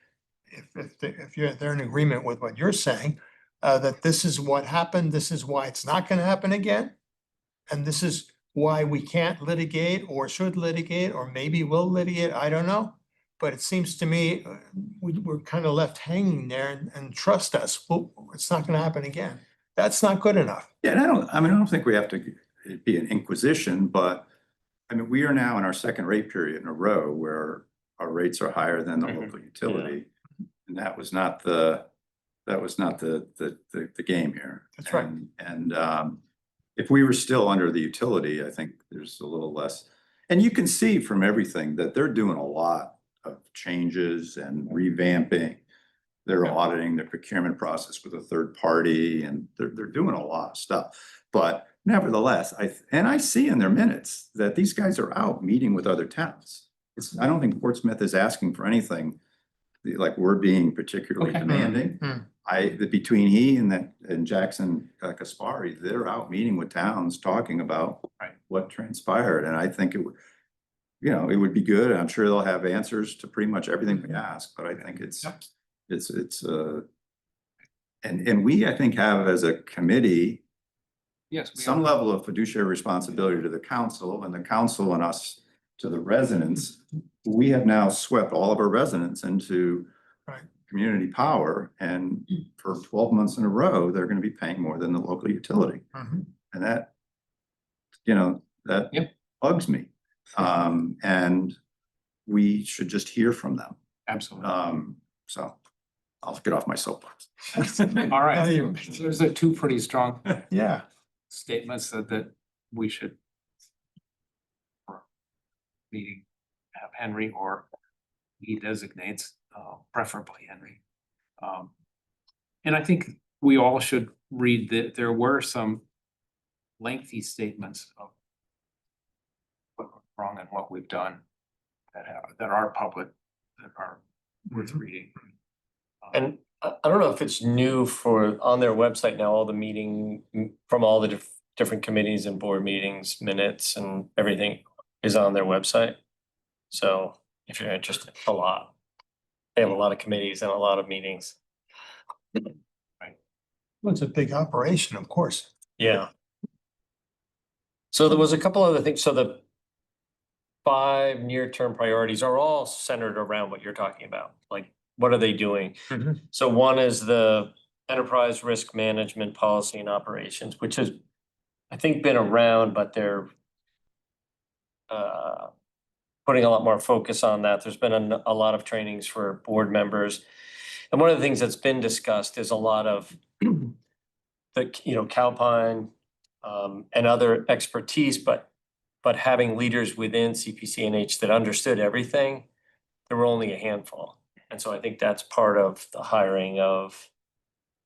if they're in agreement with what you're saying, that this is what happened, this is why it's not gonna happen again. And this is why we can't litigate or should litigate, or maybe will litigate, I don't know. But it seems to me, we're kind of left hanging there and trust us, well, it's not gonna happen again. That's not good enough. Yeah, and I don't think we have to be an inquisition, but I mean, we are now in our second rate period in a row where our rates are higher than the local utility. And that was not the game here. That's right. And if we were still under the utility, I think there's a little less. And you can see from everything that they're doing a lot of changes and revamping. They're auditing the procurement process with a third party, and they're doing a lot of stuff. But nevertheless, I see in their minutes that these guys are out meeting with other towns. I don't think Portsmouth is asking for anything like we're being particularly Okay. demanding. Between he and Jackson Kaspari, they're out meeting with towns, talking about what transpired. And I think it would be good. I'm sure they'll have answers to pretty much everything we ask, but I think and we, I think, have as a committee Yes. we some are. level of fiduciary responsibility to the council and the council and us to the residents. We have now swept all of our residents into Right. community power, and for 12 months in a row, they're gonna be paying more than the local utility. Mhm. And that, you know, that Yep. bugs me. And we should just hear from them. Absolutely. So I'll get off my soapbox. All Yeah, right. you- Those are two pretty strong Yeah, statements that we should meeting have Henry or he designates, preferably Henry. And I think we all should read that there were some lengthy statements of what went wrong and what we've done that are public, that are worth reading. And I don't know if it's new for, on their website now, all the meeting from all the different committees and board meetings, minutes and everything is on their website. So if you're interested, a lot. They have a lot of committees and a lot of meetings. well, it's a big operation, of course. Yeah. So there was a couple other things. So the 5 near-term priorities are all centered around what you're talking about. Like, what are they doing? Mhm. So one is the enterprise risk management policy and operations, which has, I think, been around, but they're putting a lot more focus on that. There's been a lot of trainings for board members. And one of the things that's been discussed is a lot of the, Calpine and other expertise, but having leaders within CPCNH that understood everything, there were only a handful. And so I think that's part of the hiring of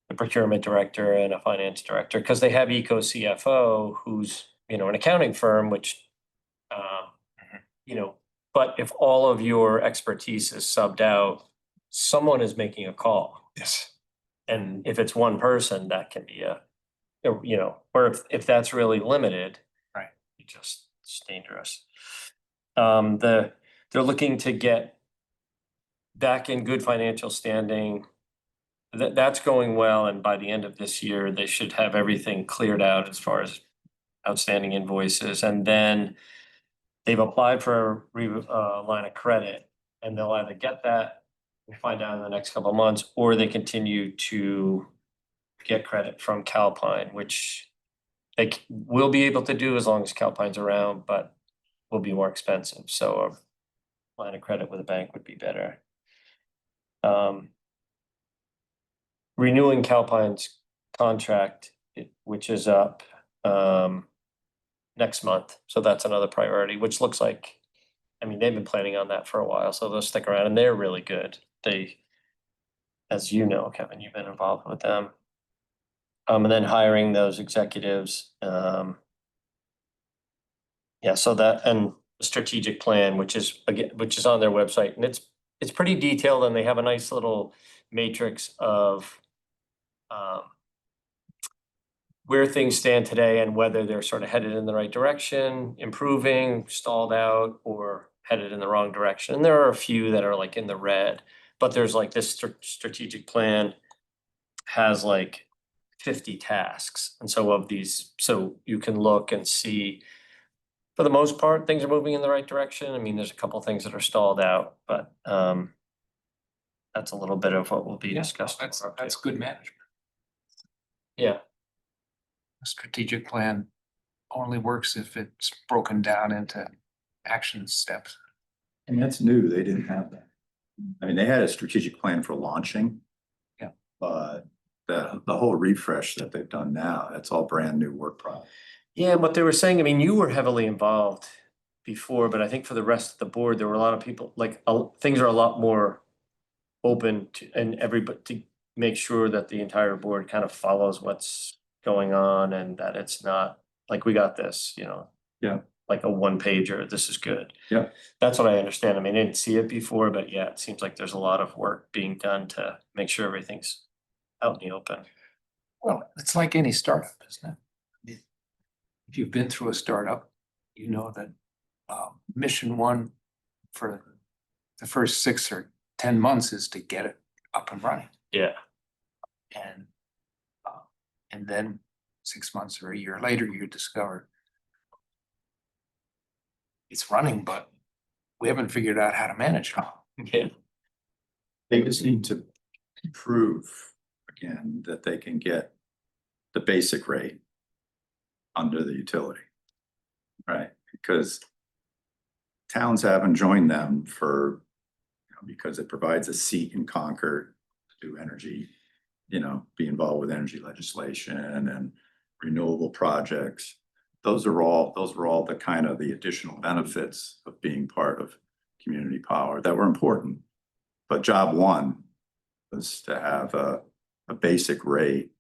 the procurement director and a finance director, because they have Eco CFO, who's, an accounting firm, which, but if all of your expertise is subbed out, someone is making a call. Yes. And if it's one person, that can be or if that's really limited. Right. It's dangerous. They're looking to get back in good financial standing. That's going well, and by the end of this year, they should have everything cleared out as far as outstanding invoices, and then they've applied for a line of credit, and they'll either get that, we'll find out in the next couple of months, or they continue to get credit from Calpine, which they will be able to do as long as Calpine's around, but will be more expensive. So a line of credit with a bank would be better. Renewing Calpine's contract, which is up next month. So that's another priority, which looks like, they've been planning on that for a while, so they'll stick around, and they're really good. They, as you know, Kevin, you've been involved with them. And then hiring those executives. So that, and the strategic plan, which is on their website, and it's pretty detailed, and they have a nice little matrix of where things stand today and whether they're sort of headed in the right direction, improving, stalled out, or headed in the wrong direction. And there are a few that are like in the red, but there's like this strategic plan has like 50 tasks. And so of these, so you can look and see, for the most part, things are moving in the right direction. There's a couple things that are stalled out, but that's a little bit of what will be Yeah, discussed. that's good management. Yeah. A strategic plan only works if it's broken down into action steps. And that's new. They didn't have that. They had a strategic plan for launching. Yeah. But the whole refresh that they've done now, that's all brand new work product. Yeah, and what they were saying, you were heavily involved before, but I think for the rest of the board, there were a lot of people, like, things are a lot more open to, and everybody, to make sure that the entire board kind of follows what's going on, and that it's not, like, we got this, Yeah. like a one pager, this is good. Yeah. That's what I understand. I didn't see it before, but yeah, it seems like there's a lot of work being done to make sure everything's out in the open. Well, it's like any startup, isn't it? If you've been through a startup, you know that mission one for the first 6 or 10 months is to get it up and running. Yeah. And then 6 months or a year later, you discover it's running, but we haven't figured out how to manage it all. Yeah. They just need to prove again that they can get the basic rate under the utility. Right, because towns haven't joined them for, because it provides a seat in Concord to energy, be involved with energy legislation and renewable projects. Those are all the kind of the additional benefits of being part of community power that were important. But job one was to have a basic rate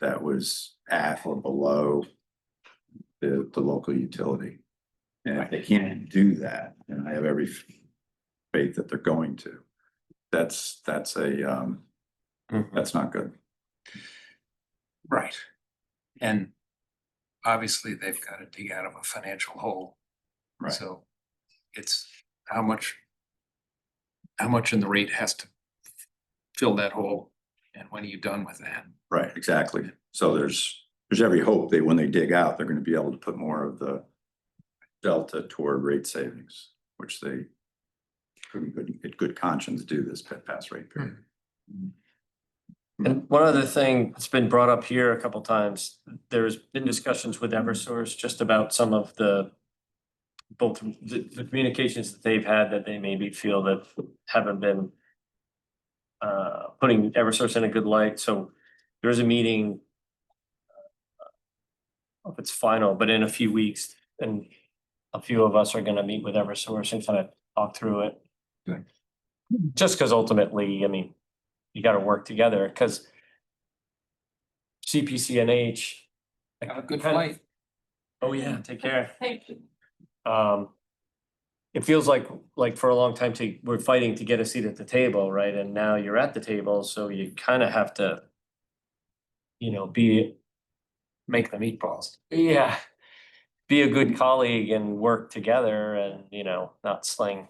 that was at or below the local utility. And if they can't do that, and I have every faith that they're going to, that's not good. Right. And obviously they've got to dig out of a financial hole. Right. So it's how much in the rate has to fill that hole, and when are you done with that? Right, exactly. So there's every hope that when they dig out, they're going to be able to put more of the delta toward rate savings, which they could in good conscience do this past rate period. And one other thing that's been brought up here a couple times, there's been discussions with Eversource just about some of both the communications that they've had that they maybe feel that haven't been putting Eversource in a good light. So there's a meeting, I don't know if it's final, but in a few weeks, and a few of us are gonna meet with Eversource and kind of talk through it. Good. Just because ultimately, I mean, you gotta work together, because CPCNH. Have a good flight. Oh, yeah, take care. Thank you. It feels like for a long time we're fighting to get a seat at the table, right? And now you're at the table, so you kind of have to, Make the meatballs. be a good colleague and work together and, not sling.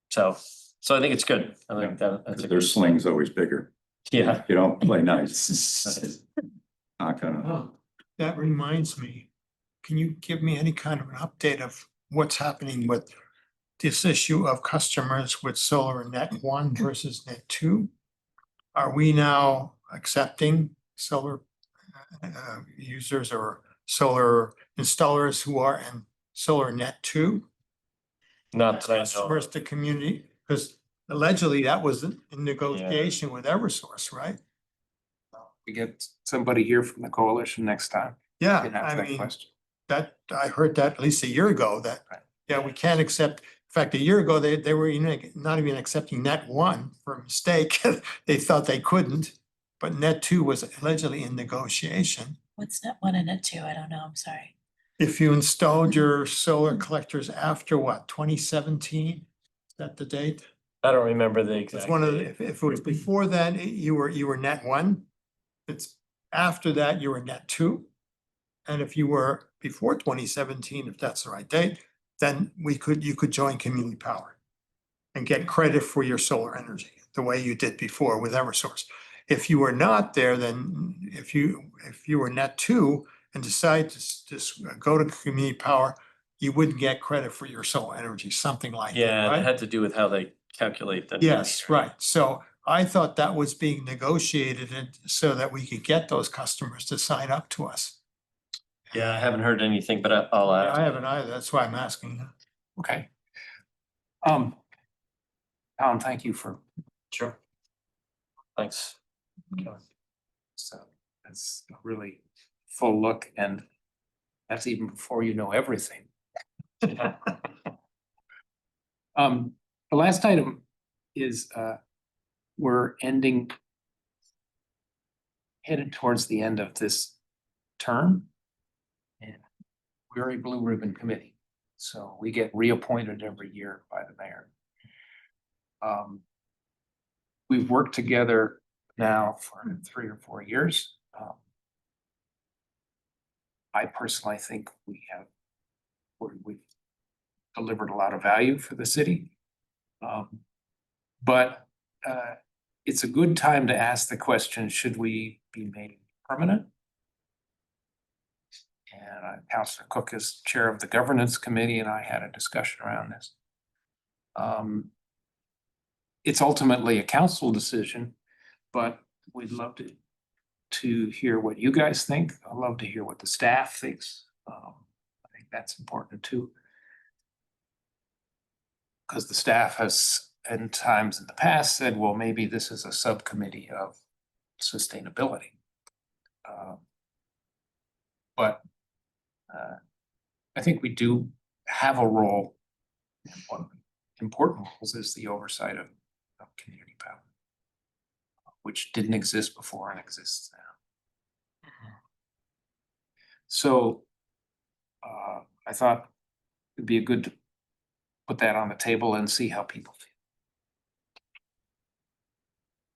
So I think it's good. I think that's a Their good, sling's always bigger. yeah. You don't play nice. Not gonna. Oh, that reminds me, can you give me any kind of an update of what's happening with this issue of customers with solar net one versus net two? Are we now accepting solar users or solar installers who are in solar net two? Not that I know. Customers to community, because allegedly that was in negotiation with Eversource, right? We get somebody here from the coalition next time. Yeah, Can ask I that mean, question. that, I heard that at least a year ago, that, Right. yeah, we can't accept. In fact, a year ago, they were not even accepting net one for a mistake. They thought they couldn't, but net two was allegedly in negotiation. What's net one and net two? I don't know. I'm sorry. If you installed your solar collectors after what, 2017? Is that the date? I don't remember the It's exact. one of the, date. if it was before then, you were net one. It's after that, you were net two. And if you were before 2017, if that's the right date, then you could join community power and get credit for your solar energy, the way you did before with Eversource. If you were not there, then if you were net two and decide to just go to community power, you wouldn't get credit for your solar energy, something like that, Yeah, it right? had to do with how they calculate the. Yes, right. So I thought that was being negotiated and so that we could get those customers to sign up to us. Yeah, I haven't heard anything, but I'll ask. I haven't either. That's why I'm asking. Okay. Alan, thank you for, Sure. Thanks. so that's a really full look, and that's even before you know everything. The last item is, we're headed towards the end of this term. And we're a blue ribbon committee, so we get reappointed every year by the mayor. We've worked together now for 3 or 4 years. I personally think we've delivered a lot of value for the city. But it's a good time to ask the question, should we be made permanent? And Councilor Cook is chair of the governance committee, and I had a discussion around this. It's ultimately a council decision, but we'd love to hear what you guys think. I'd love to hear what the staff thinks. I think that's important too. Because the staff has, at times in the past, said, well, maybe this is a subcommittee of sustainability. But I think we do have a role. And one of the important roles is the oversight of community power, which didn't exist before and exists now. So I thought it'd be good to put that on the table and see how people feel.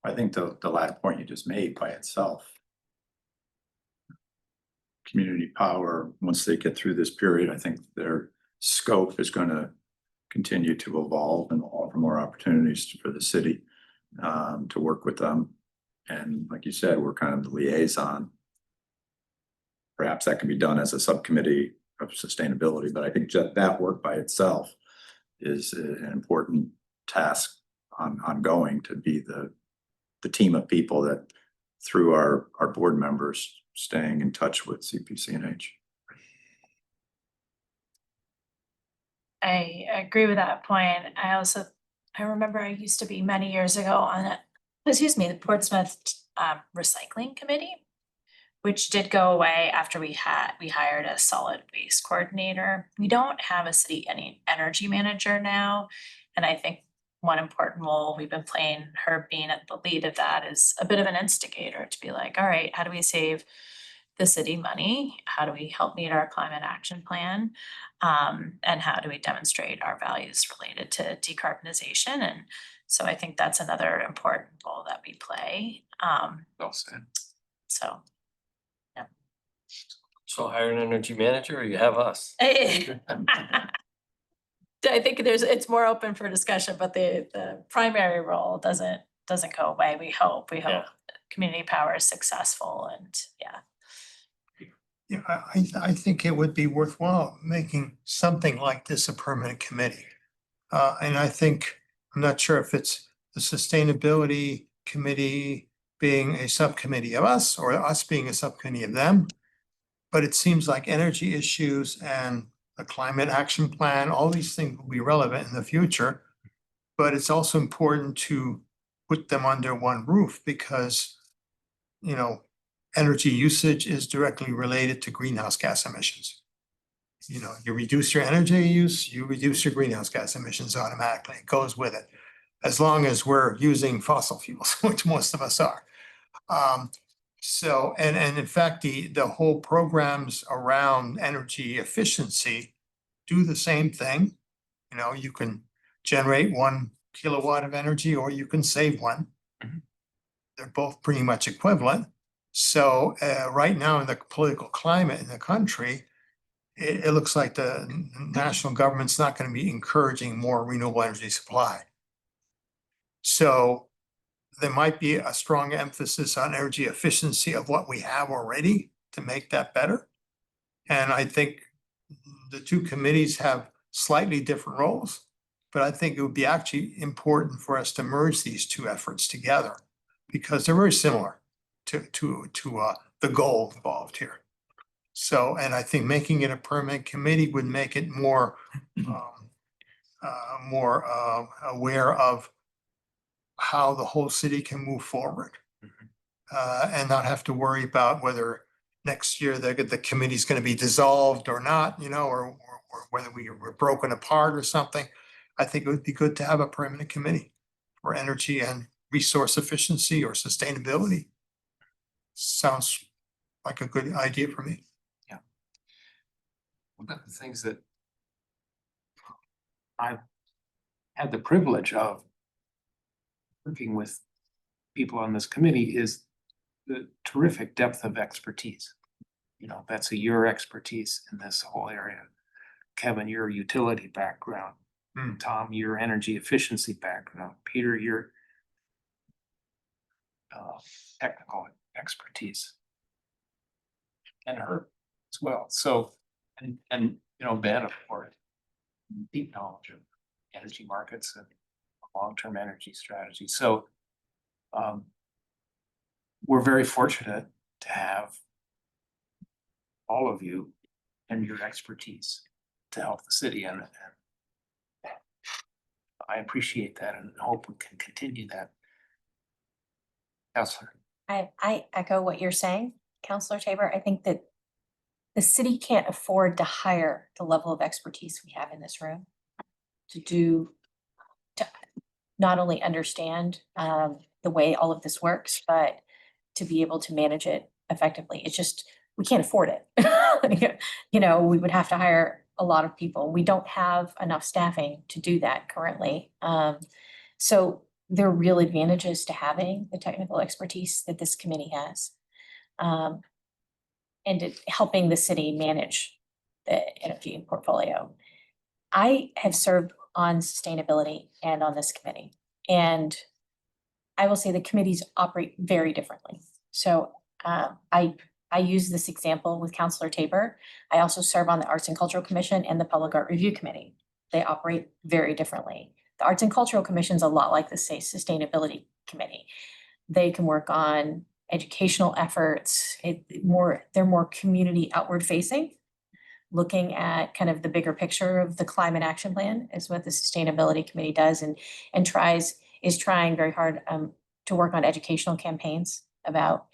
I think the last point you just made by itself. Community power, once they get through this period, I think their scope is gonna continue to evolve and offer more opportunities for the city to work with them. And like you said, we're kind of the liaison. Perhaps that can be done as a subcommittee of sustainability, but I think just that work by itself is an important task ongoing to be the team of people that through our board members staying in touch with CPCNH. I agree with that point. I remember I used to be many years ago on the Portsmouth Recycling Committee, which did go away after we hired a solid waste coordinator. We don't have a city energy manager now. And I think one important role we've been playing, her being at the lead of that, is a bit of an instigator to be like, all right, how do we save the city money? How do we help meet our climate action plan? And how do we demonstrate our values related to decarbonization? And so I think that's another important role that we play. Well said. So. So hire an energy manager or you have us? I think it's more open for discussion, but the primary role doesn't go away. We hope Yeah. community power is successful, and yeah. Yeah, I think it would be worthwhile making something like this a permanent committee. And I think, I'm not sure if it's the sustainability committee being a subcommittee of us or us being a subcommittee of them. But it seems like energy issues and the climate action plan, all these things will be relevant in the future. But it's also important to put them under one roof because, you know, energy usage is directly related to greenhouse gas emissions. You know, you reduce your energy use, you reduce your greenhouse gas emissions automatically. It goes with it. As long as we're using fossil fuels, which most of us are. So, and in fact, the whole programs around energy efficiency do the same thing. You know, you can generate 1 kilowatt of energy or you can save one. Mhm. They're both pretty much equivalent. So right now in the political climate in the country, it looks like the national government's not going to be encouraging more renewable energy supply. So there might be a strong emphasis on energy efficiency of what we have already to make that better. And I think the two committees have slightly different roles, but I think it would be actually important for us to merge these two efforts together because they're very similar to the goal involved here. So, and I think making it a permanent committee would make it more aware of how the whole city can move forward. And not have to worry about whether next year the committee's gonna be dissolved or not, you know, or whether we're broken apart or something. I think it would be good to have a permanent committee for energy and resource efficiency or sustainability. Sounds like a good idea for me. One of the things that I've had the privilege of working with people on this committee is the terrific depth of expertise. You know, that's your expertise in this whole area. Kevin, your utility background. Tom, your energy efficiency background. Peter, your technical expertise. And Herb, as well. So, and, you know, Ben, of course, deep knowledge of energy markets and long-term energy strategy. So, we're very fortunate to have all of you and your expertise to help the city, and I appreciate that and hope we can continue that. Counselor. I echo what you're saying, Counselor Tabor. I think that the city can't afford to hire the level of expertise we have in this room to not only understand the way all of this works, but to be able to manage it effectively. It's just, we can't afford it. You know, we would have to hire a lot of people. We don't have enough staffing to do that currently. So there are real advantages to having the technical expertise that this committee has. And helping the city manage the energy portfolio. I have served on sustainability and on this committee, and I will say the committees operate very differently. So I use this example with Counselor Tabor. I also serve on the Arts and Cultural Commission and the Public Art Review Committee. They operate very differently. The Arts and Cultural Commission is a lot like the Sustainability Committee. They can work on educational efforts. They're more community outward facing, looking at kind of the bigger picture of the climate action plan is what the Sustainability Committee does, and is trying very hard to work on educational campaigns about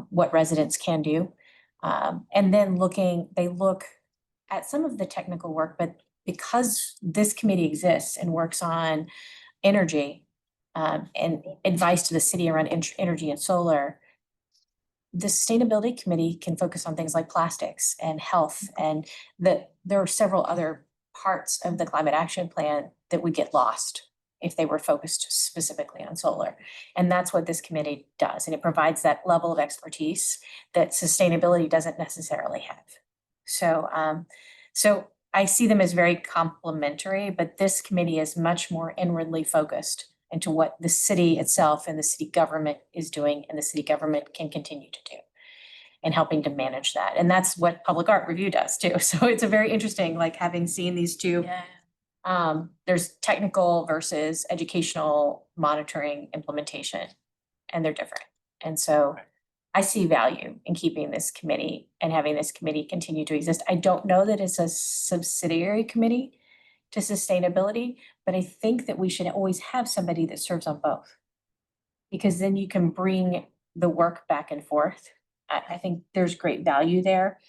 what residents can do. And then they look at some of the technical work, but because this committee exists and works on energy and advice to the city around energy and solar, the Sustainability Committee can focus on things like plastics and health, and that there are several other parts of the climate action plan that would get lost if they were focused specifically on solar. And that's what this committee does. And it provides that level of expertise that sustainability doesn't necessarily have. So, so I see them as very complementary, but this committee is much more inwardly focused into what the city itself and the city government is doing, and the city government can continue to do, and helping to manage that. And that's what Public Art Review does too. So it's a very interesting, like having seen these two. Yeah. There's technical versus educational monitoring implementation, and they're different. And so I see value in keeping this committee and having this committee continue to exist. I don't know that it's a subsidiary committee to sustainability, but I think that we should always have somebody that serves on both. Because then you can bring the work back and forth. I think there's great value there.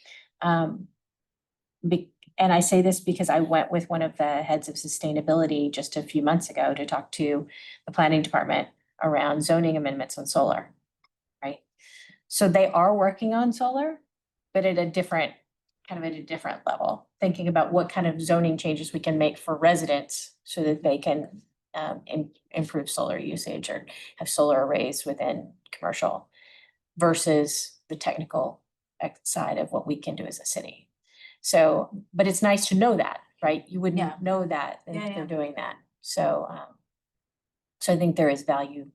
And I say this because I went with one of the heads of sustainability just a few months ago to talk to the planning department around zoning amendments on solar, right? So they are working on solar, but at a different level, thinking about what kind of zoning changes we can make for residents so that they can improve solar usage or have solar arrays within commercial versus the technical side of what we can do as a city. So, but it's nice to know that, right? You Yeah. wouldn't know that if Yeah, they're yeah. doing that. So, so I think there is value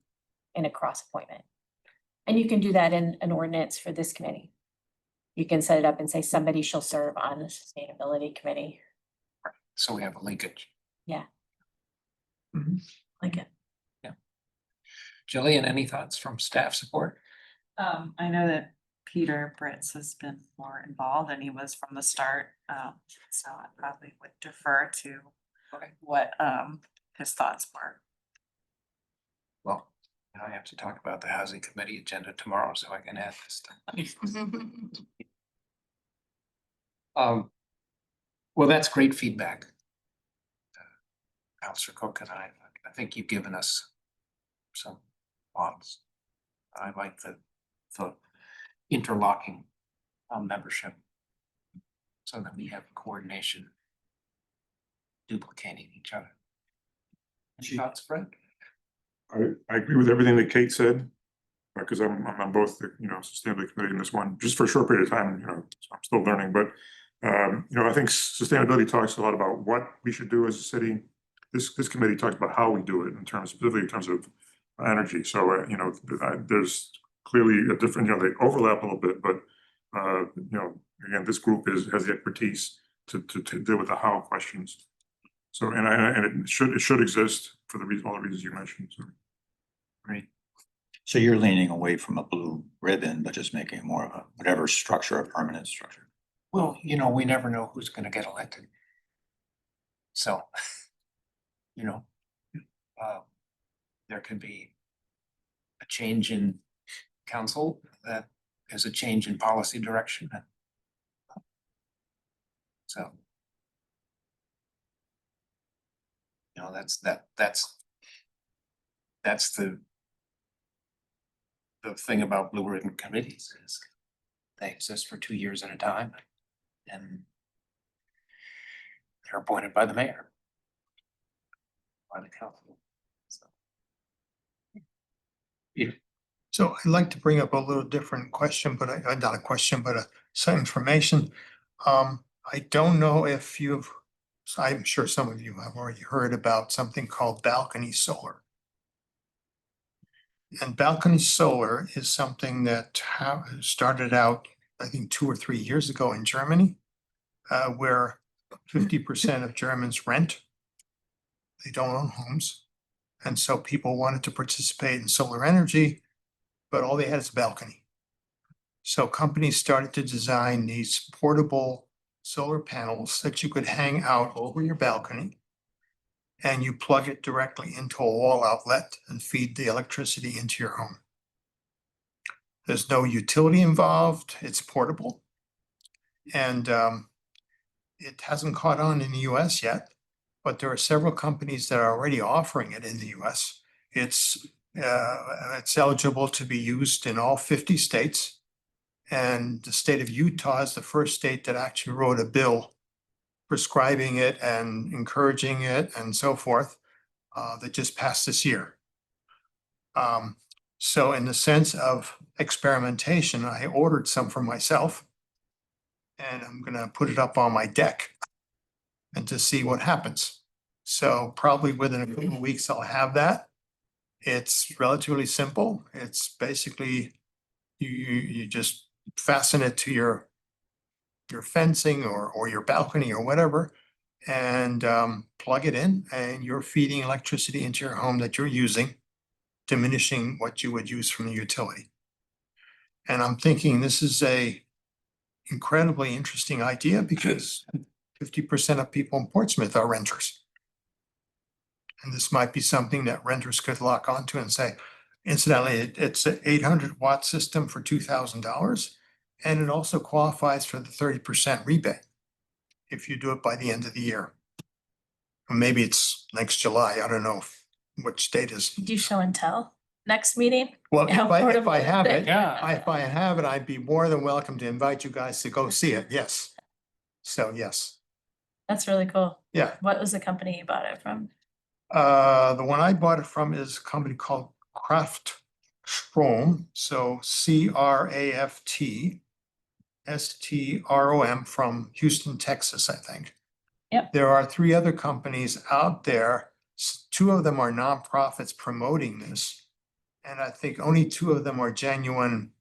in a cross appointment. And you can do that in an ordinance for this committee. You can set it up and say somebody shall serve on the sustainability committee. So we have a linkage. Like it. Jillian, any thoughts from staff support? I know that Peter Britz has been more involved and he was from the start. So I probably would defer to what his thoughts were. Well, I have to talk about the housing committee agenda tomorrow, so I can add this stuff. Well, that's great feedback. Counselor Cook and I think you've given us some thoughts. I like the interlocking membership so that we have coordination duplicating each other. Any thoughts, Fred? I agree with everything that Kate said, because I'm on both the, sustainability committee and this one, just for a short period of time, so I'm still learning, but I think sustainability talks a lot about what we should do as a city. This committee talks about how we do it specifically in terms of energy. So, there's clearly a different, they overlap a little bit, but, again, this group has the expertise to deal with the how questions. So, and it should exist for all the reasons you mentioned, so. Great. So you're leaning away from a blue ribbon, but just making it more of a whatever structure, a permanent structure. Well, you know, we never know who's gonna get elected. So, you know, there could be a change in council that is a change in policy direction. So. You know, that's the thing about blue ribbon committees is they exist for 2 years at a time. And they're appointed by the mayor. By the council. So. Yeah. So I'd like to bring up a little different question, but not a question, but some information. I don't know if I'm sure some of you have already heard about something called balcony solar. And balcony solar is something that started out, I think, 2 or 3 years ago in Germany, where 50% of Germans rent. They don't own homes. And so people wanted to participate in solar energy, but all they had is a balcony. So companies started to design these portable solar panels that you could hang out over your balcony. And you plug it directly into a wall outlet and feed the electricity into your home. There's no utility involved, it's portable. And it hasn't caught on in the US yet, but there are several companies that are already offering it in the US. It's eligible to be used in all 50 states. And the state of Utah is the first state that actually wrote a bill prescribing it and encouraging it and so forth, that just passed this year. So in the sense of experimentation, I ordered some for myself. And I'm gonna put it up on my deck and to see what happens. So probably within a couple of weeks, I'll have that. It's relatively simple. It's basically, you just fasten it to your fencing or your balcony or whatever, and plug it in, and you're feeding electricity into your home that you're using, diminishing what you would use from the utility. And I'm thinking this is a incredibly interesting idea because 50% of people in Portsmouth are renters. And this might be something that renters could lock onto and say, incidentally, it's an 800-watt system for $2,000. And it also qualifies for the 30% rebate if you do it by the end of the year. Or maybe it's next July. I don't know which date is. Do show and tell next meeting? Well, if How I portable have is it, it? Yeah. if I have it, I'd be more than welcome to invite you guys to go see it. Yes. So yes, That's really cool. yeah. What was the company you bought it from? The one I bought it from is a company called Kraft Strom. So CRAFT STROM from Houston, Texas, I think. Yep. There are 3 other companies out there. 2 of them are nonprofits promoting this. And I think only 2 of them are genuine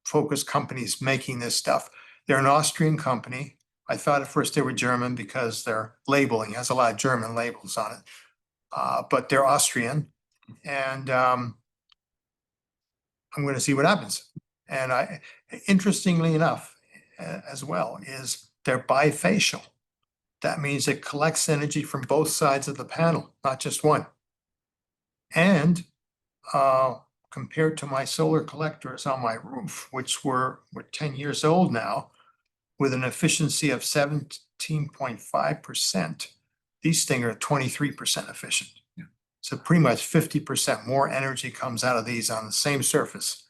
focused companies making this stuff. They're an Austrian company. I thought at first they were German because their labeling has a lot of German labels on it. But they're Austrian. And I'm going to see what happens. And interestingly enough, as well, is they're bifacial. That means it collects energy from both sides of the panel, not just one. And compared to my solar collectors on my roof, which were 10 years old now, with an efficiency of 17.5%, these things are 23% efficient. Yeah. So pretty much 50% more energy comes out of these on the same surface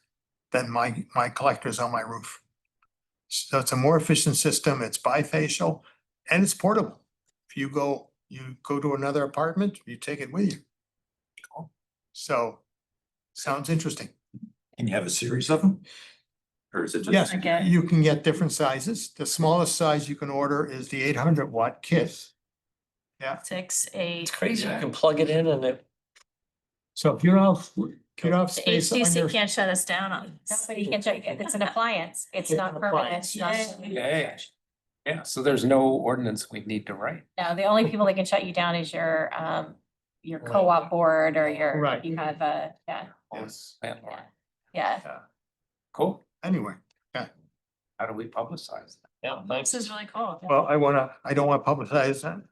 than my collectors on my roof. So it's a more efficient system, it's bifacial, and it's portable. If you go to another apartment, you take it with you. So, sounds interesting. Can you have a series of them? Or is it just? Yes, Okay. you can get different sizes. The smallest size you can order is the 800-watt kit. Yeah, 6, 8. It's crazy. You can plug it in and it, so if you're out, Get off The space on your. HTC can't shut us down on. Nobody can check it. It's an appliance. It's It's not an permanent. appliance. It's not- Yeah. Yeah, so there's no ordinance we need to write. No, the only people that can shut you down is your co-op board or your, Right. you have a, yeah, Yes. Landlord. yeah. Cool. Anyway, How do we publicize that? Yeah, thanks. This is really cool. well, I don't want to publicize that.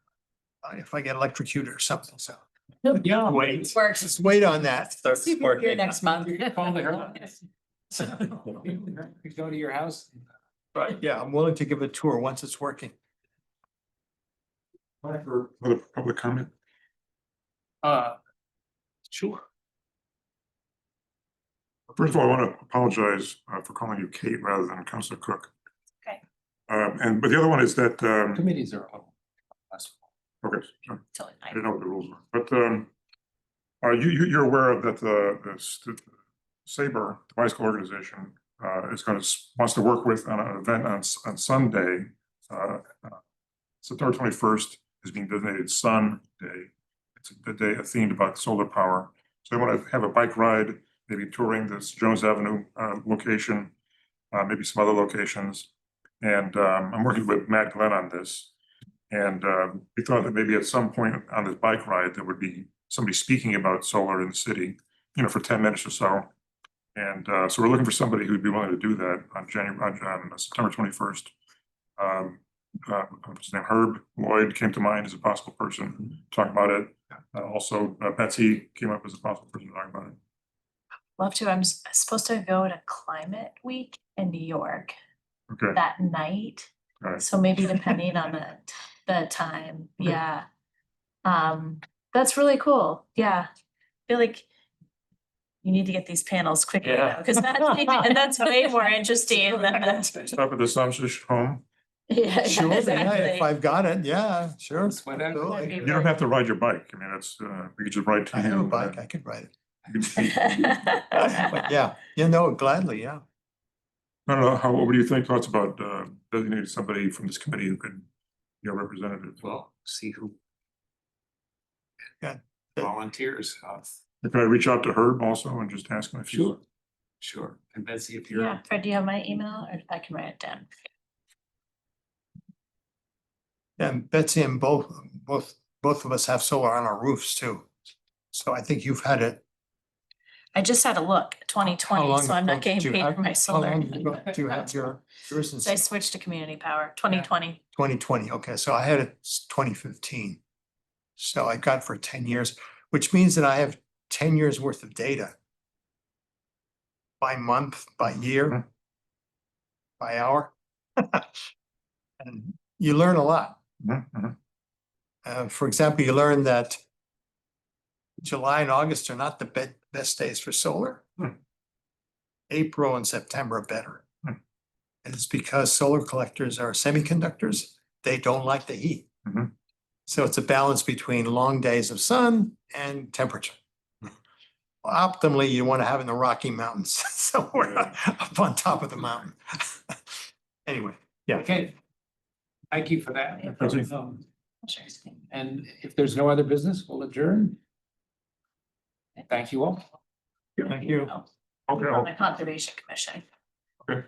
If I get electrocuted or something, so. Yeah. Wait, Works. just wait on that. Starts Here working. next month. Call her. You go to your house. Right, yeah, I'm willing to give a tour once it's working. For other public comment? Sure. First of all, I want to apologize for calling you Kate rather than Councilor Cook. Okay. But the other one is that, Committees are a little less. okay, sorry. Totally I fine. didn't know what the rules were, but you're aware of that the Sabre the bicycle organization is going to wants to work with on an event on Sunday. September 21st is being designated Sun Day. It's a day themed about solar power. So they want to have a bike ride, maybe touring this Jones Avenue location, maybe some other locations. And I'm working with Matt Glenn on this. And we thought that maybe at some point on this bike ride, there would be somebody speaking about solar in the city, for 10 minutes or so. And so we're looking for somebody who'd be willing to do that on September 21st. What's his name? Herb Lloyd came to mind as a possible person to talk about it. Also, Betsy came up as a possible person to talk about it. Love to. I'm supposed to go to Climate Week in New York Okay, that night. all right. So maybe depending on the time, yeah. That's really cool. Yeah. I feel like you need to get these panels quickly Yeah. because that's way more interesting than. Stop at the Sunfish home. Yeah, Sure, yeah, if exactly. I've got it, yeah, sure. Whatever. Absolutely. You don't have to ride your bike. I mean, it's, we could just ride to I you. have a bike, I could ride it. You can see- But yeah, gladly, yeah. I don't know, what do you think, thoughts about designating somebody from this committee who could be a representative? Well, see who. Yeah. Volunteers. Can I reach out to Herb also and just ask him if he's? Sure. And Betsy, if you're. Yeah, Fred, do you have my email or I can write it down? And Betsy and both of us have solar on our roofs too. So I think you've had it. I just had a look, How 2020, long so I'm not ago getting do you paid have for my it? How solar. long do you have yours in So I switched to community power, 2020. 2020? Okay, so I had it 2015. So I got it for 10 years, which means that I have 10 years worth of data. By month, by year, by hour. And you learn a lot. Mhm, mhm. For example, you learn that July and August are not the best days for solar. April and September are better. And it's because solar collectors are semiconductors. They don't like the heat. Mhm. So it's a balance between long days of sun and temperature. Optimally, you want to have in the Rocky Mountains, somewhere up on top of the mountain. Anyway, yeah. Okay. Thank you for that. Betsy? And if there's no other business, we'll adjourn. Thank you all. Thank you. Okay, On the Conservation Commission. Okay.